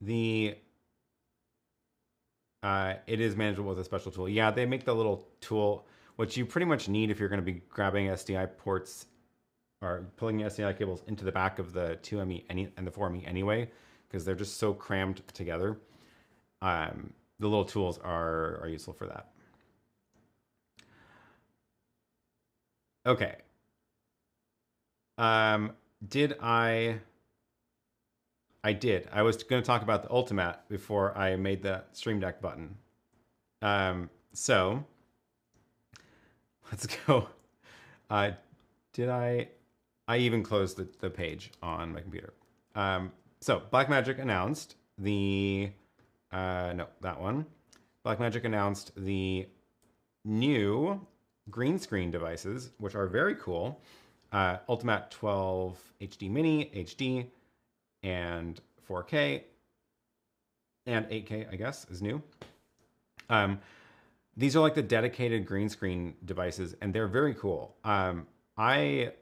It is manageable with a special tool. Yeah, they make the little tool, which you pretty much need if you're going to be grabbing SDI ports or pulling SDI cables into the back of the 2ME and the 4ME anyway, because they're just so crammed together. The little tools are useful for that. Okay. Did I did. I was going to talk about the Ultimatte before I made the Stream Deck button. So let's go. Did I even closed the page on my computer. So Blackmagic announced the, no, that one. Blackmagic announced the new green screen devices, which are very cool. Ultimatte 12 HD Mini, HD, and 4K, and 8K, I guess, is new. These are like the dedicated green screen devices, and they're very cool. I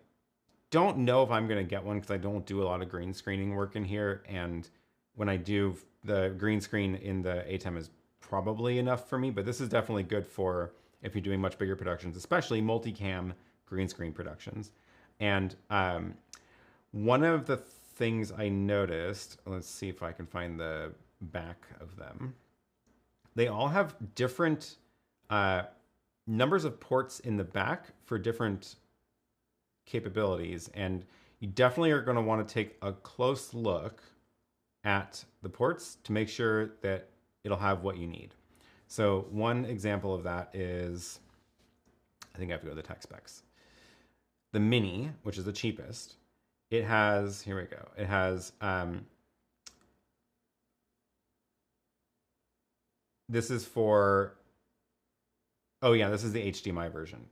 don't know if I'm going to get one because I don't do a lot of green screening work in here, and when I do, the green screen in the ATEM is probably enough for me, but this is definitely good for if you're doing much bigger productions, especially green screen productions. And one of the things I noticed, let's see if I can find the back of them. They all have different numbers of ports in the back for different capabilities. And you definitely are going to want to take a close look at the ports to make sure that it'll have what you need. So one example of that is, I think I have to go to the tech specs. The Mini, which is the cheapest, it has, here we go, it has, this is for, oh yeah, this is the HDMI version.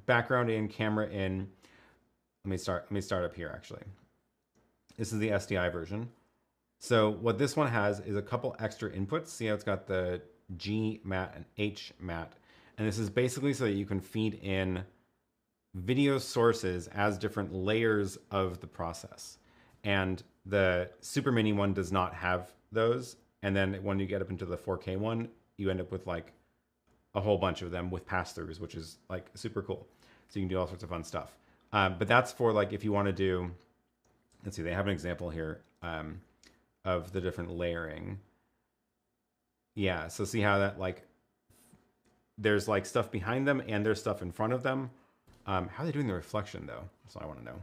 Background in, camera in. Let me start up here actually. This is the SDI version. So what this one has is a couple extra inputs. See how it's got the GMAT, and HMAT. And this is basically so that you can feed in video sources as different layers of the process. And the Super Mini one does not have those. And then when you get up into the 4K one, you end up with like a whole bunch of them with pass-throughs, which is like super cool. So you can do all sorts of fun stuff. But that's for like if you want to do, let's see, they have an example here of the different layering. Yeah, so see how that like, there's like stuff behind them and there's stuff in front of them. How are they doing the reflection though? That's what I want to know.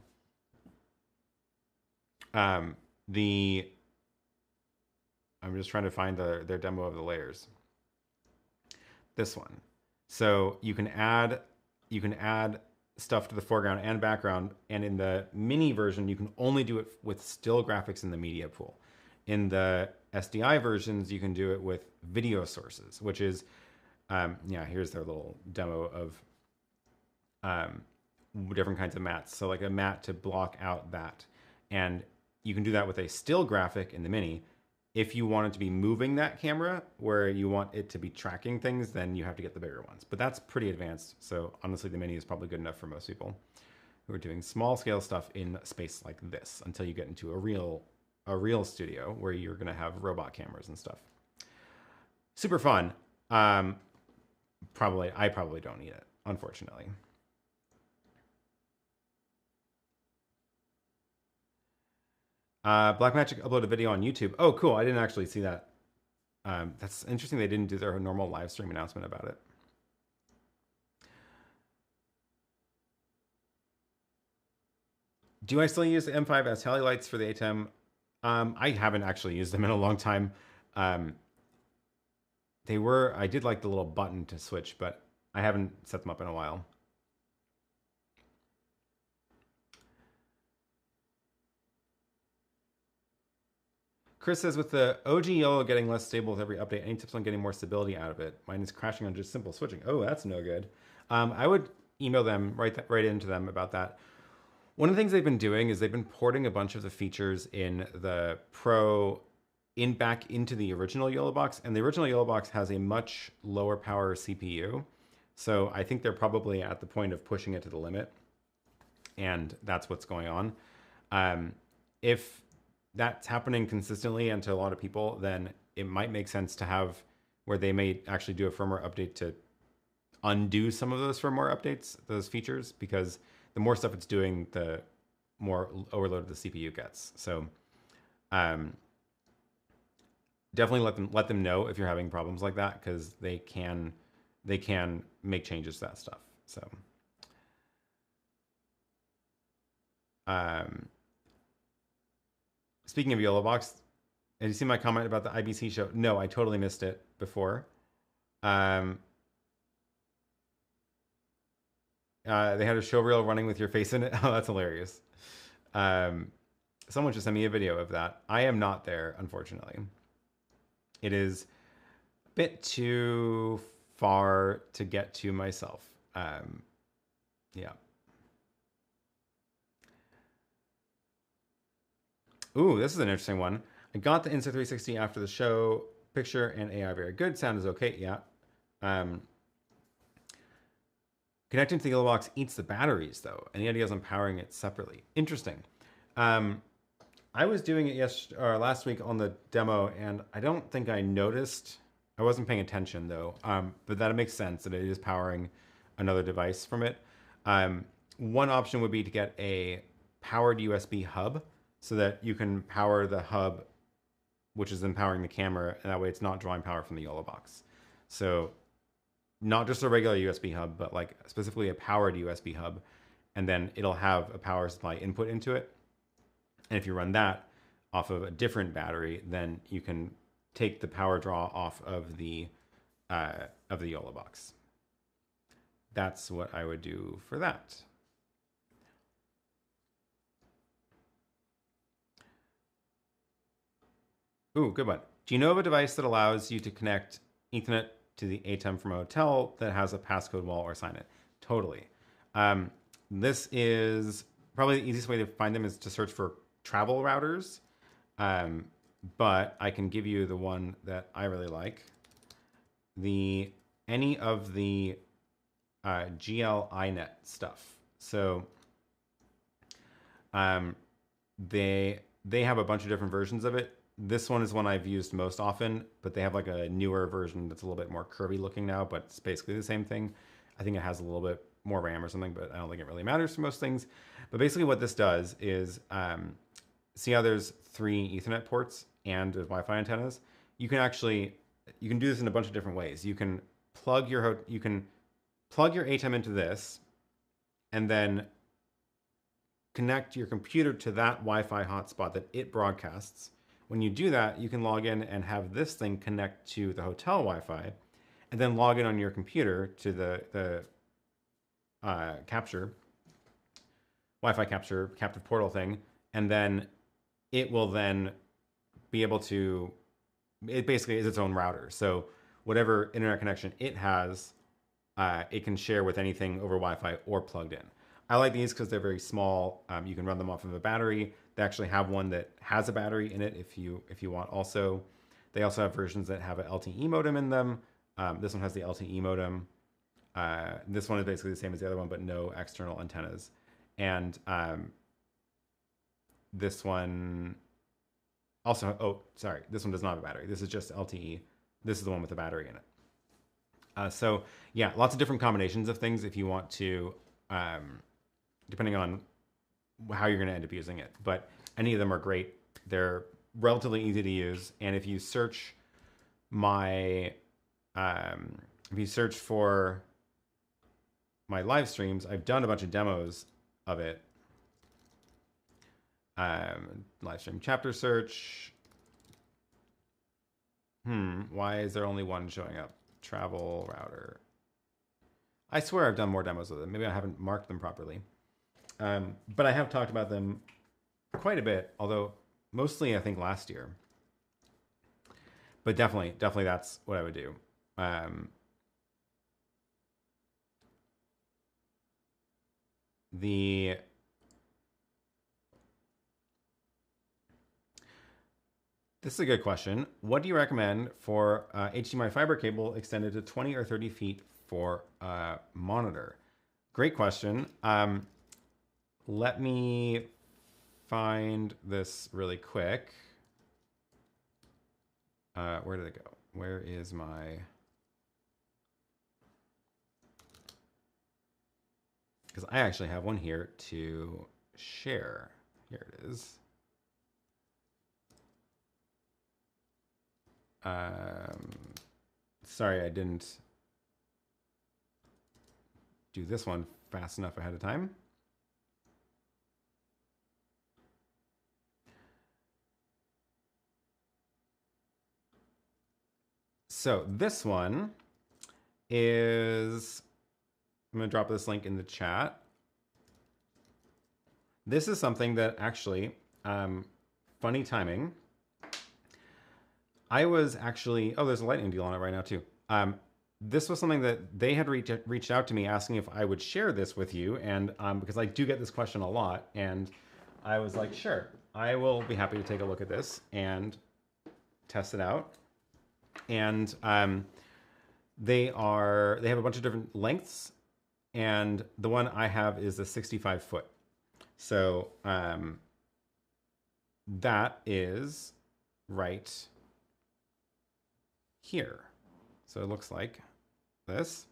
I'm just trying to find their demo of the layers. This one. So you can add stuff to the foreground and background, and in the mini version you can only do it with still graphics in the media pool. In the SDI versions you can do it with video sources, which is yeah, here's their little demo of different kinds of mats. So like a mat to block out that, and you can do that with a still graphic in the mini. If you want it to be moving that camera where you want it to be tracking things, then you have to get the bigger ones. But that's pretty advanced. So honestly, the mini is probably good enough for most people who are doing small scale stuff in space like this until you get into a real studio where you're going to have robot cameras and stuff. Super fun. I probably don't need it, unfortunately. Blackmagic uploaded a video on YouTube. Oh, cool. I didn't actually see that. That's interesting. They didn't do their normal live stream announcement about it. Do I still use the M5 as tally lights for the ATEM? I haven't actually used them in a long time. I did like the little button to switch, but I haven't set them up in a while. Chris says, with the OG Yolo getting less stable with every update, any tips on getting more stability out of it? Mine is crashing on just simple switching. Oh, that's no good. I would email them, right into them about that. One of the things they've been doing is they've been porting a bunch of the features in the Pro back into the original YoloBox, and the original YoloBox has a much lower power CPU. So I think they're probably at the point of pushing it to the limit, and that's what's going on. If that's happening consistently and to a lot of people, then it might make sense to have where they may actually do a firmware update to undo some of those firmware updates, those features, because the more stuff it's doing, the more overloaded the CPU gets. So definitely let them know if you're having problems like that, because they can make changes to that stuff. So speaking of YoloBox, did you see my comment about the IBC show? No, I totally missed it before. They had a show reel running with your face in it. Oh, that's hilarious. Someone should send me a video of that. I am not there, unfortunately. It is a bit too far to get to myself. Yeah. Ooh, this is an interesting one. I got the Insta360 after the show. Picture and AI very good. Sound is okay. Yeah. Connecting to the YoloBox eats the batteries, though. Any ideas on powering it separately? Interesting. I was doing it last week on the demo, and I don't think I noticed. I wasn't paying attention, though. But that makes sense that it is powering another device from it. One option would be to get a powered USB hub, so that you can power the hub, which is then powering the camera, and that way it's not drawing power from the YoloBox. So not just a regular USB hub, but like specifically a powered USB hub, and then it'll have a power supply input into it. And if you run that off of a different battery, then you can take the power draw off of the YoloBox. That's what I would do for that. Ooh, good one. Do you know of a device that allows you to connect Ethernet to the ATEM from a hotel that has a passcode wall or sign it? Totally. This is probably the easiest way to find them is to search for travel routers. But I can give you the one that I really like. any of the GL.iNet stuff. So they have a bunch of different versions of it. This one is one I've used most often, but they have like a newer version that's a little bit more curvy looking now, but it's basically the same thing. I think it has a little bit more RAM or something, but I don't think it really matters for most things. But basically what this does is, see how there's 3 Ethernet ports and Wi-Fi antennas? You can do this in a bunch of different ways. You can plug your ATEM into this and then connect your computer to that Wi-Fi hotspot that it broadcasts. When you do that, you can log in and have this thing connect to the hotel Wi-Fi, and then log in on your computer to the Wi-Fi captive portal thing, and then it will then be able to. It basically is its own router. So whatever internet connection it has, it can share with anything over Wi-Fi or plugged in. I like these because they're very small. You can run them off of a battery. They actually have one that has a battery in it if you want also. They also have versions that have an LTE modem in them. This one has the LTE modem. This one is basically the same as the other one, but no external antennas. And this one also, this one does not have a battery. This is just LTE. This is the one with the battery in it. So yeah, lots of different combinations of things if you want to, depending on how you're going to end up using it. But any of them are great. They're relatively easy to use. And if you search for my live streams, I've done a bunch of demos of it. Live stream chapter search. Why is there only one showing up? Travel router. I swear I've done more demos of them. Maybe I haven't marked them properly. But I have talked about them quite a bit, although mostly I think last year. But definitely that's what I would do. This is a good question. What do you recommend for HDMI fiber cable extended to 20 or 30 feet for a monitor? Great question. Let me find this really quick. Where did it go? Where is my... Because I actually have one here to share. Here it is. Sorry, I didn't do this one fast enough ahead of time. So this one is, I'm going to drop this link in the chat. This is something that actually, funny timing. I was actually, oh, there's a lightning deal on it right now too. This was something that they had reached out to me asking if I would share this with you. And because I do get this question a lot, and I was like, sure, I will be happy to take a look at this and test it out. And they have a bunch of different lengths, and the one I have is a 65 foot. So that is right here. So it looks like this.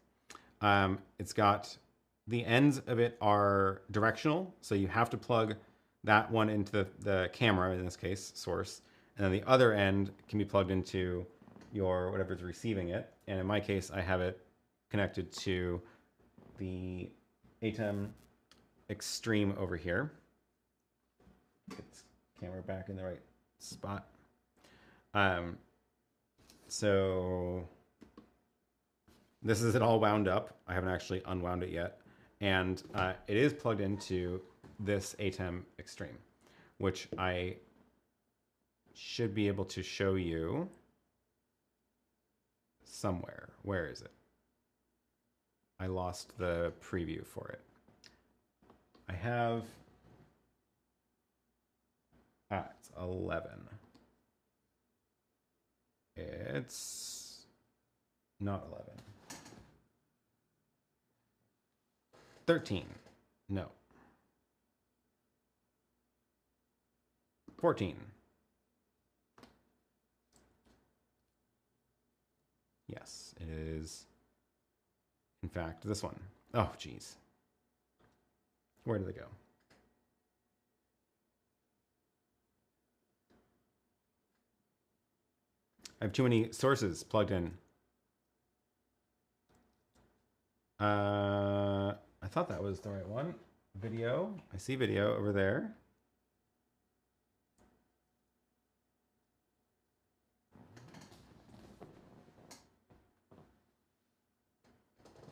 It's got, the ends of it are directional, so you have to plug that one into the camera, in this case, source, and then the other end can be plugged into your whatever's receiving it. And in my case, I have it connected to the ATEM Extreme over here. Get this camera back in the right spot. So this is it all wound up. I haven't actually unwound it yet. And it is plugged into this ATEM Extreme, which I should be able to show you somewhere. Where is it? I lost the preview for it. I have, it's 11. It's Not 11. 13. No. 14. Yes, it is, in fact, this one. Oh, geez. Where did it go? I have too many sources plugged in. I thought that was the right one. Video. I see video over there.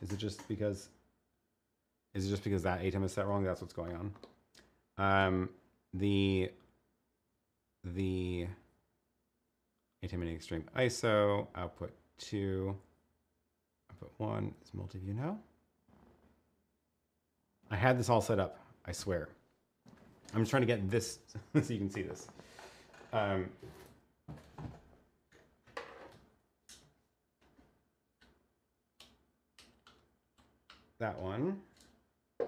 Is it just because that ATEM is set wrong? That's what's going on. The ATEM Mini Extreme ISO, output 2, output 1 is multi-view now. I had this all set up, I swear. I'm just trying to get this so you can see this. That one. I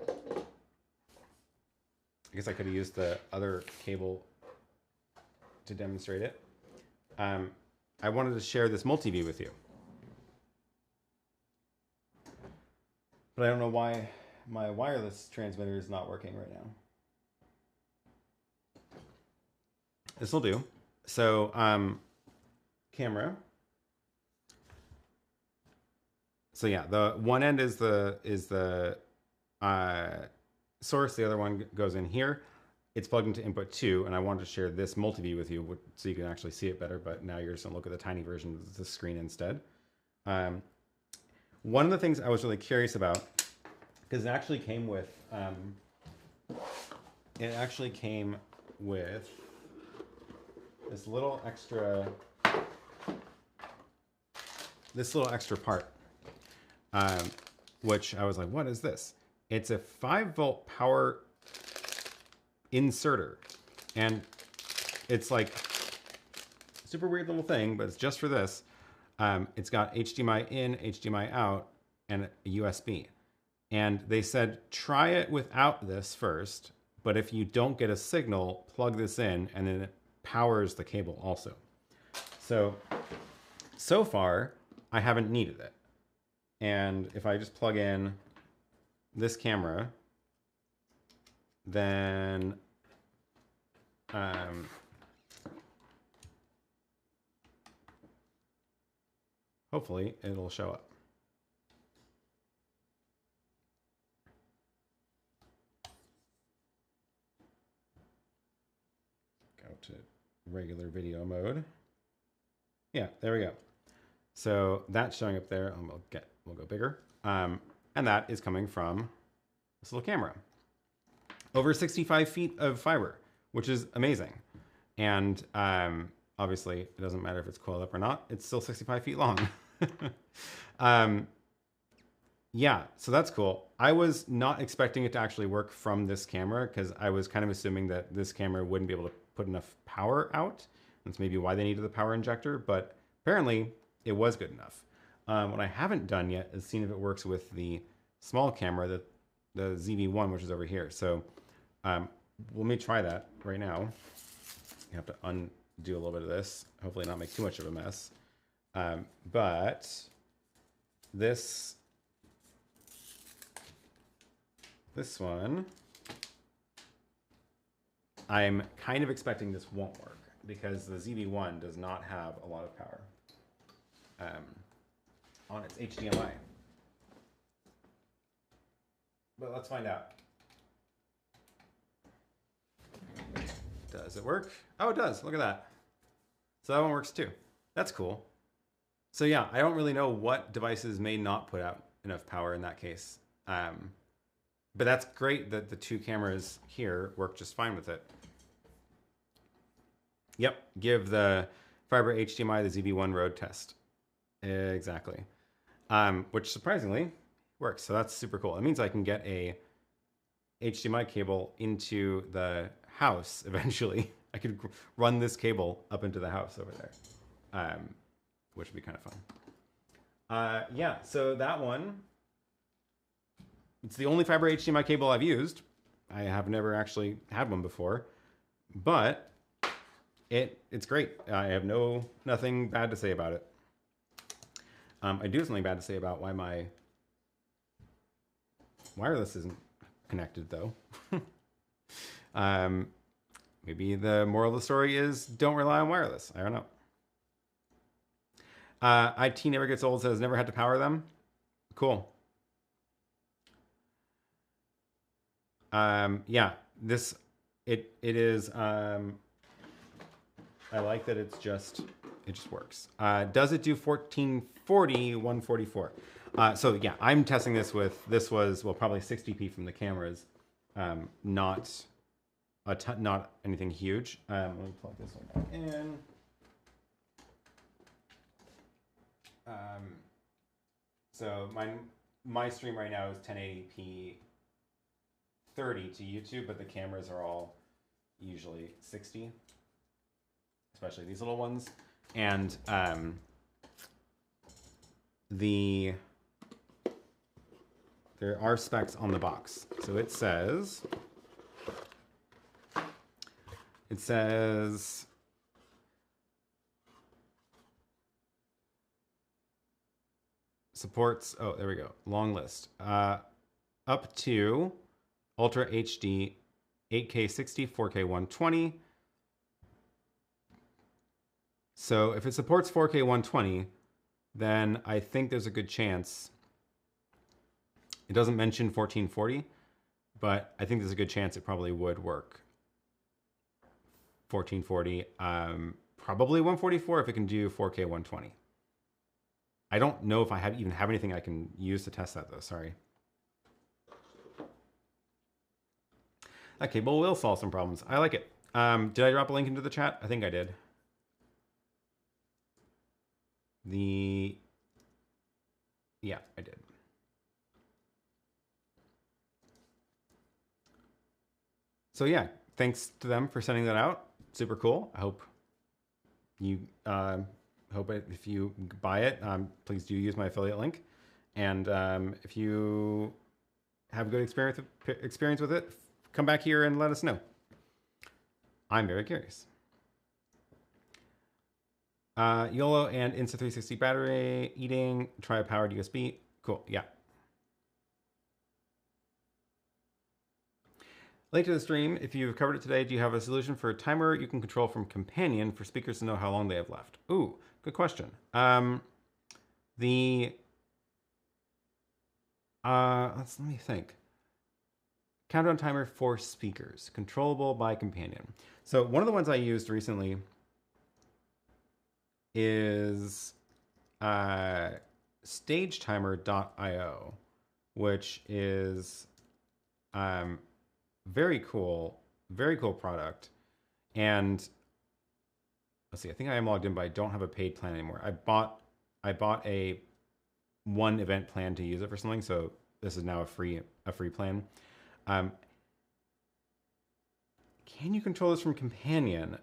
guess I could have used the other cable to demonstrate it. I wanted to share this multi-view with you. But I don't know why my wireless transmitter is not working right now. This will do. So, camera. So yeah, the one end is the source. The other one goes in here. It's plugged into input 2, and I wanted to share this multi-view with you so you can actually see it better, but now you're just gonna look at the tiny version of the screen instead. One of the things I was really curious about, because it actually came with this little extra part, which I was like, what is this? It's a 5-volt power inserter, and it's like a super weird little thing, but it's just for this. It's got HDMI in, HDMI out, and a USB. And they said, try it without this first, but if you don't get a signal, plug this in, and then it powers the cable also. So far, I haven't needed it. And if I just plug in this camera, then hopefully it'll show up. Go to regular video mode. Yeah, there we go. So that's showing up there. We'll go bigger. And that is coming from this little camera. Over 65 feet of fiber, which is amazing. And obviously, it doesn't matter if it's coiled up or not. It's still 65 feet long. Yeah, so that's cool. I was not expecting it to actually work from this camera because I was kind of assuming that this camera wouldn't be able to put enough power out. That's maybe why they needed the power injector, but apparently it was good enough. What I haven't done yet is seen if it works with the small camera, the ZV-1, which is over here. So let me try that right now. You have to undo a little bit of this, hopefully not make too much of a mess. But this one, I'm kind of expecting this won't work because the ZV-1 does not have a lot of power on its HDMI. But let's find out. Does it work? Oh, it does. Look at that. So that one works too. That's cool. So yeah, I don't really know what devices may not put out enough power in that case. But that's great that the two cameras here work just fine with it. Yep, give the fiber HDMI the ZV-1 road test. Exactly. Which surprisingly works. So that's super cool. It means I can get a HDMI cable into the house eventually. I could run this cable up into the house over there, which would be kind of fun. Yeah, so that one, it's the only fiber HDMI cable I've used. I have never actually had one before, but it's great. I have nothing bad to say about it. I do have something bad to say about why my wireless isn't connected though. Maybe the moral of the story is don't rely on wireless. I don't know. IT never gets old, says never had to power them. Cool. Yeah, it is. I like that it just works. Does it do 1440 144? So yeah, I'm testing this with, this was, well, probably 60p from the cameras. Not anything huge. Let me plug this one back in. So my stream right now is 1080p 30 to YouTube, but the cameras are all usually 60, especially these little ones. And there are specs on the box. So it says supports, oh, there we go, long list. Up to Ultra HD 8K 60, 4K 120. So if it supports 4K 120, then I think there's a good chance. It doesn't mention 1440, but I think there's a good chance it probably would work. 1440, probably 144 if it can do 4K 120. I don't know if I even have anything I can use to test that though, sorry. That cable will solve some problems. I like it. Did I drop a link into the chat? I think I did. Yeah, I did. So yeah, thanks to them for sending that out. Super cool. I hope you if you buy it, please do use my affiliate link. And if you have a good experience with it, come back here and let us know. I'm very curious. YOLO and Insta360 battery eating. Try a powered USB. Cool. Yeah. Link to the stream. If you've covered it today, do you have a solution for a timer you can control from Companion for speakers to know how long they have left? Ooh, good question. Let me think. Countdown timer for speakers, controllable by Companion. So one of the ones I used recently is StageTimer.io, which is very cool product. And let's see, I think I am logged in, but I don't have a paid plan anymore. I bought a one event plan to use it for something, so this is now a free plan. Can you control this from Companion?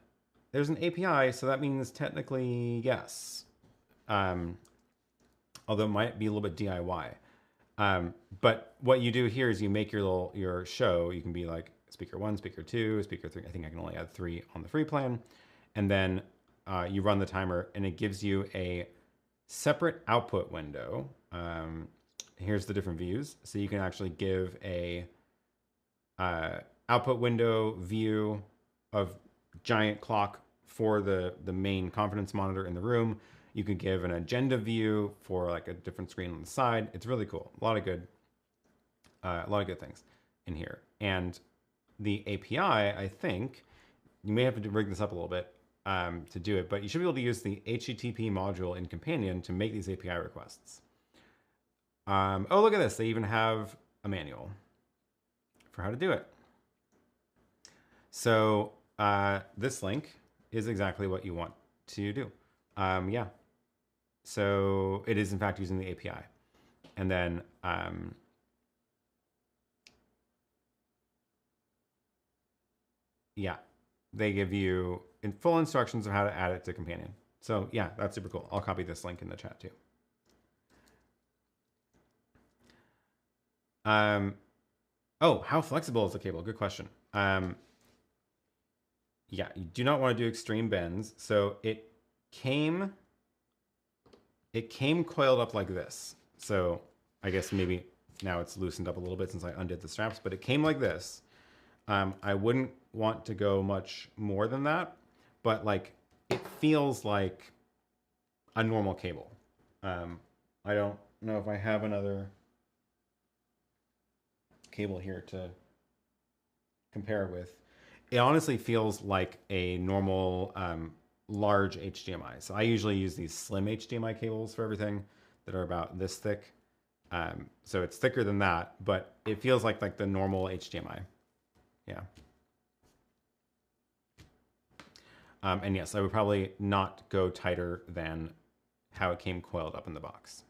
There's an API, so that means technically yes. Although it might be a little bit DIY. But what you do here is you make your show. You can be like speaker 1, speaker 2, speaker 3. I think I can only add 3 on the free plan. And then you run the timer, and it gives you a separate output window. Here's the different views. So you can actually give a output window view of giant clock for the main confidence monitor in the room. You could give an agenda view for like a different screen on the side. It's really cool. A lot of good things in here. And the API, I think, you may have to rig this up a little bit to do it, but you should be able to use the HTTP module in Companion to make these API requests. Oh, look at this. They even have a manual for how to do it. So this link is exactly what you want to do. Yeah. So it is in fact using the API. And then yeah, they give you full instructions of how to add it to Companion. So yeah, that's super cool. I'll copy this link in the chat too. Oh, how flexible is the cable? Good question. Yeah, you do not want to do extreme bends. So it came coiled up like this. So I guess maybe now it's loosened up a little bit since I undid the straps, but it came like this. I wouldn't want to go much more than that, but like it feels like a normal cable. I don't know if I have another cable here to compare with. It honestly feels like a normal large HDMI. So I usually use these slim HDMI cables for everything that are about this thick. So it's thicker than that, but it feels like the normal HDMI. Yeah. And yes, I would probably not go tighter than how it came coiled up in the box.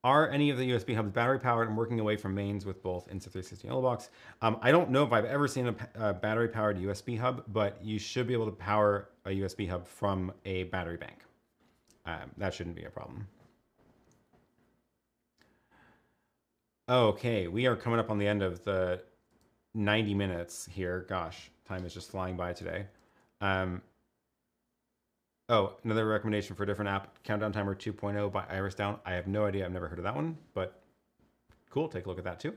Are any of the USB hubs battery powered and working away from mains with both Insta360 and YoloBox? I don't know if I've ever seen a battery powered USB hub, but you should be able to power a USB hub from a battery bank. That shouldn't be a problem. Okay, we are coming up on the end of the 90 minutes here. Gosh, time is just flying by today. Oh, another recommendation for a different app, Countdown Timer 2.0 by Iris Down. I have no idea. I've never heard of that one, but cool. Take a look at that too.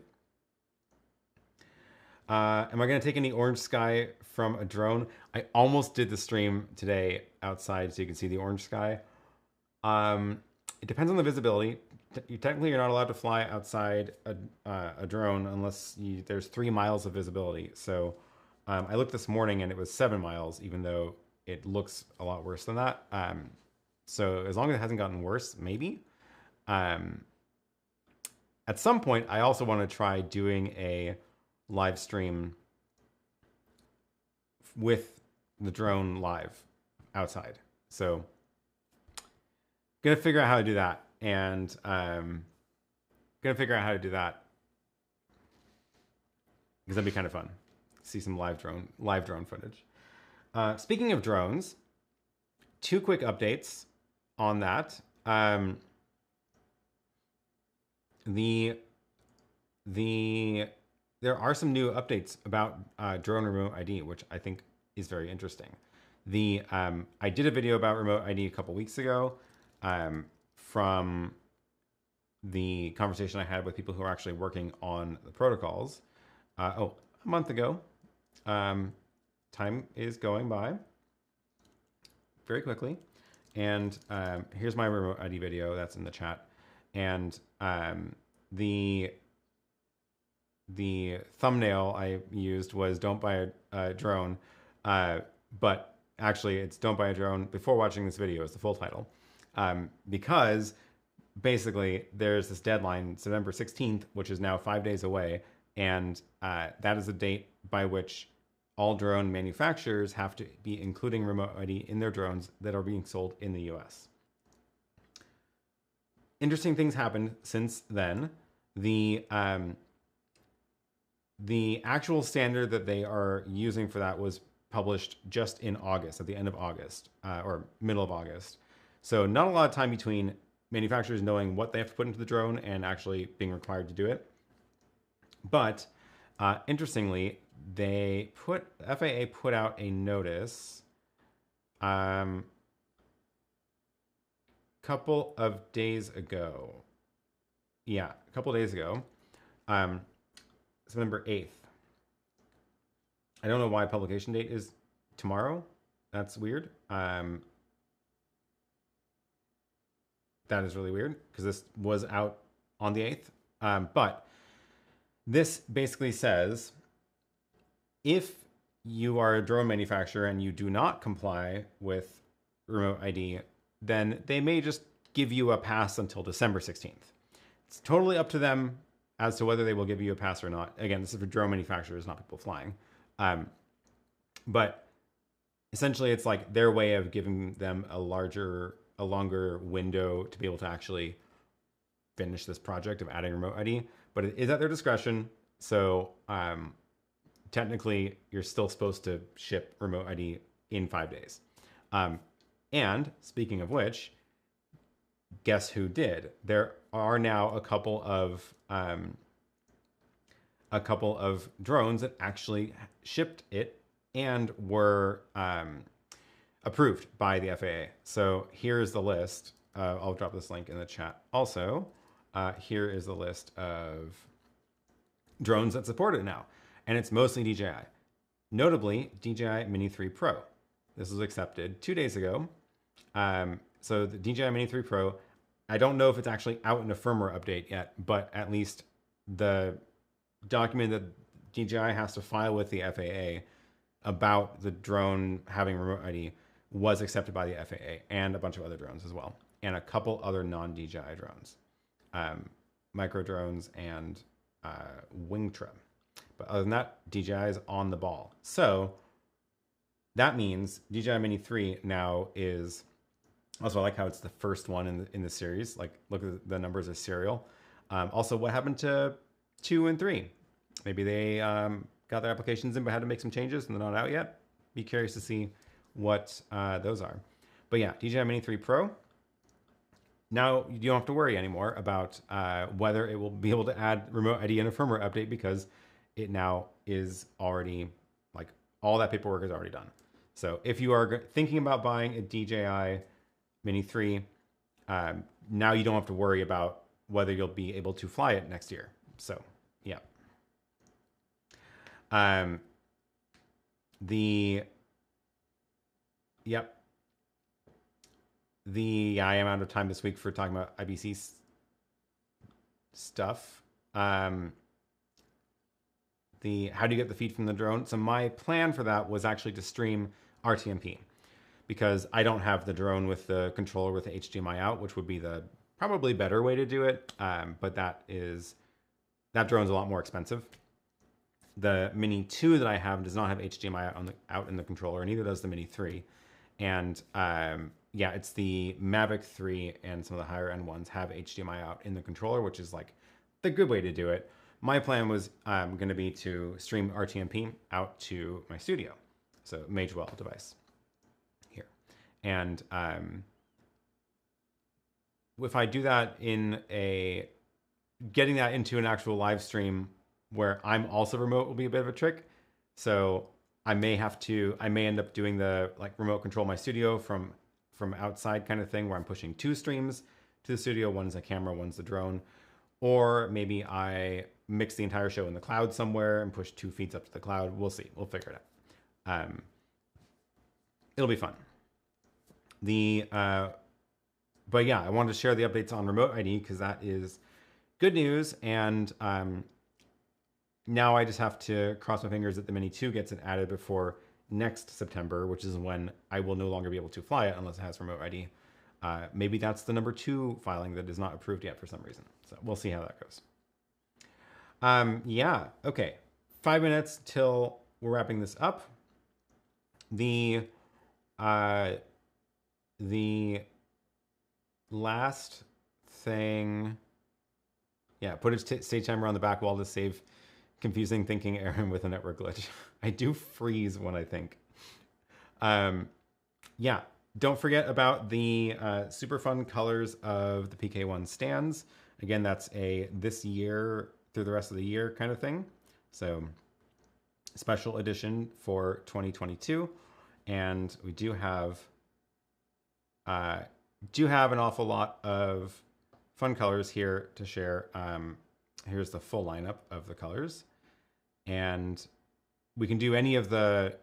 Am I going to take any orange sky from a drone? I almost did the stream today outside so you can see the orange sky. It depends on the visibility. Technically, you're not allowed to fly outside a drone unless there's 3 miles of visibility. So I looked this morning and it was 7 miles, even though it looks a lot worse than that. So as long as it hasn't gotten worse, maybe. At some point, I also want to try doing a live stream with the drone live outside. So gonna figure out how to do that. And gonna figure out how to do that because that'd be kind of fun. See some live drone footage. Speaking of drones, 2 quick updates on that. There are some new updates about drone remote ID, which I think is very interesting. I did a video about remote ID a couple weeks ago from the conversation I had with people who are actually working on the protocols. A month ago. Time is going by very quickly. And here's my remote ID video that's in the chat. And the thumbnail I used was "Don't buy a drone," but actually it's "Don't buy a drone before watching this video" is the full title, because basically there's this deadline, September 16th, which is now 5 days away, and that is the date by which all drone manufacturers have to be including remote ID in their drones that are being sold in the US. Interesting things happened since then. The actual standard that they are using for that was published just in August, at the end of August, or middle of August. So not a lot of time between manufacturers knowing what they have to put into the drone and actually being required to do it. But interestingly, FAA put out a notice couple of days ago. Yeah, a couple of days ago. September 8th. I don't know why publication date is tomorrow. That's weird. That is really weird because this was out on the 8th. But this basically says if you are a drone manufacturer and you do not comply with remote ID, then they may just give you a pass until December 16th. It's totally up to them as to whether they will give you a pass or not. Again, this is for drone manufacturers, not people flying. But essentially it's like their way of giving them a longer window to be able to actually finish this project of adding remote ID, but it is at their discretion. So technically you're still supposed to ship remote ID in 5 days. And speaking of which, guess who did? There are now a couple of drones that actually shipped it and were approved by the FAA. So here's the list. I'll drop this link in the chat. Also, here is the list of drones that support it now, and it's mostly DJI. Notably, DJI Mini 3 Pro. This was accepted 2 days ago. So the DJI Mini 3 Pro, I don't know if it's actually out in a firmware update yet, but at least the document that DJI has to file with the FAA about the drone having remote ID was accepted by the FAA, and a bunch of other drones as well, and a couple other non-DJI drones, micro drones and Wingtra. But other than that, DJI is on the ball. So that means DJI Mini 3 now is, also I like how it's the first one in the series. Like, look at the numbers as serial. Also, what happened to 2 and 3? Maybe they got their applications in but had to make some changes and they're not out yet. Be curious to see what those are. But yeah, DJI Mini 3 Pro. Now you don't have to worry anymore about whether it will be able to add remote ID in a firmware update, because it now is already, like, all that paperwork is already done. So if you are thinking about buying a DJI Mini 3, now you don't have to worry about whether you'll be able to fly it next year. So yeah. I am out of time this week for talking about IBC stuff. How do you get the feed from the drone? So my plan for that was actually to stream RTMP, because I don't have the drone with the controller with the HDMI out, which would be the probably better way to do it. But that drone's a lot more expensive. The Mini 2 that I have does not have HDMI out in the controller, and neither does the Mini 3. And yeah, it's the Mavic 3 and some of the higher end ones have HDMI out in the controller, which is like the good way to do it. My plan was going to be to stream RTMP out to my studio, so Magewell device here. And if I do that getting that into an actual live stream where I'm also remote will be a bit of a trick. So I may end up doing the remote control my studio from outside kind of thing, where I'm pushing 2 streams to the studio. One's a camera, one's the drone. Or maybe I mix the entire show in the cloud somewhere and push 2 feeds up to the cloud. We'll see. We'll figure it out. It'll be fun. But yeah, I wanted to share the updates on remote ID because that is good news. And now I just have to cross my fingers that the Mini 2 gets it added before next September, which is when I will no longer be able to fly it unless it has remote ID. Maybe that's the number 2 filing that is not approved yet for some reason. So we'll see how that goes. Yeah, okay. 5 minutes till we're wrapping this up. The last thing, yeah, put a stage timer on the back wall to save confusing thinking Aaron with a network glitch. I do freeze when I think. Yeah, don't forget about the super fun colors of the PK1 stands. Again, that's a this year through the rest of the year kind of thing. So special edition for 2022. And we do have an awful lot of fun colors here to share. Here's the full lineup of the colors. And we can do any of the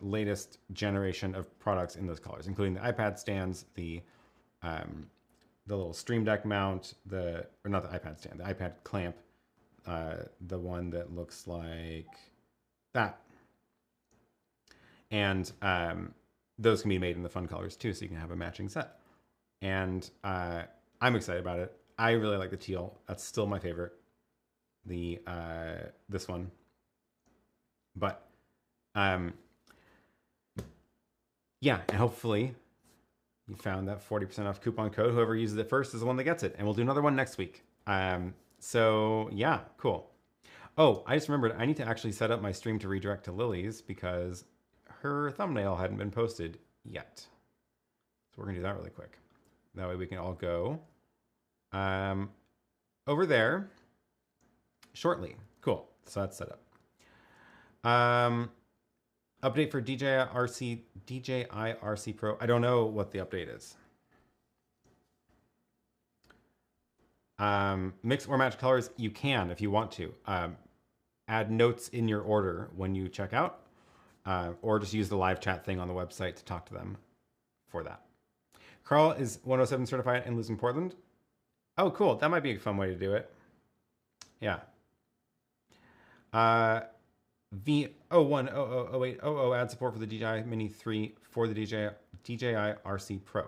latest generation of products in those colors, including the iPad stands, the little Stream Deck mount, or not the iPad stand, the iPad clamp, the one that looks like that. And those can be made in the fun colors too, so you can have a matching set. And I'm excited about it. I really like the teal. That's still my favorite. This one. But yeah, and hopefully you found that 40% off coupon code. Whoever uses it first is the one that gets it. And we'll do another one next week. So yeah, cool. Oh, I just remembered I need to actually set up my stream to redirect to Lily's because her thumbnail hadn't been posted yet. So we're gonna do that really quick. That way we can all go over there shortly. Cool. So that's set up. Update for DJI-RC Pro. I don't know what the update is. Mix or match colors. You can if you want to. Add notes in your order when you check out, or just use the live chat thing on the website to talk to them for that. Carl is 107 certified and lives in Portland. Oh, cool. That might be a fun way to do it. Yeah. V01000800 add support for the DJI Mini 3 for the DJI RC Pro.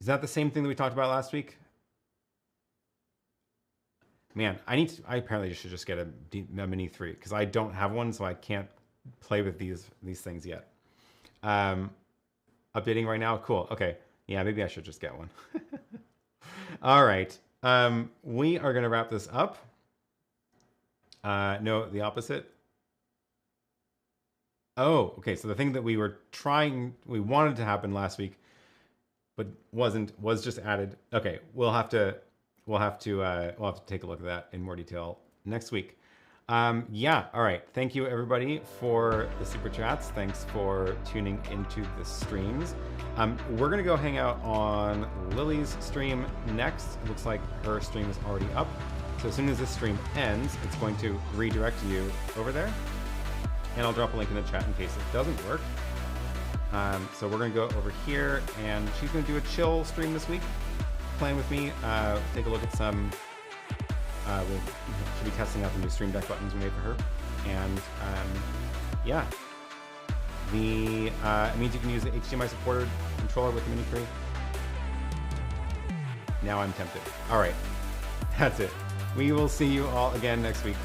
Is that the same thing that we talked about last week? Man, I apparently should just get a Mini 3 because I don't have one, so I can't play with these things yet. Updating right now. Cool. Okay. Yeah, maybe I should just get one. All right. We are going to wrap this up. No, the opposite. Oh, okay. So the thing that we wanted to happen last week, but was just added. Okay. We'll have to take a look at that in more detail next week. Yeah. All right. Thank you everybody for the super chats. Thanks for tuning into the streams. We're going to go hang out on Lily's stream next. It looks like her stream is already up. So as soon as this stream ends, it's going to redirect you over there. And I'll drop a link in the chat in case it doesn't work. So we're going to go over here, and she's going to do a chill stream this week, playing with me. Take a look at some. She'll be testing out the new Stream Deck buttons we made for her. And yeah, it means you can use the HDMI supported controller with the Mini 3. Now I'm tempted. All right, that's it. We will see you all again next week.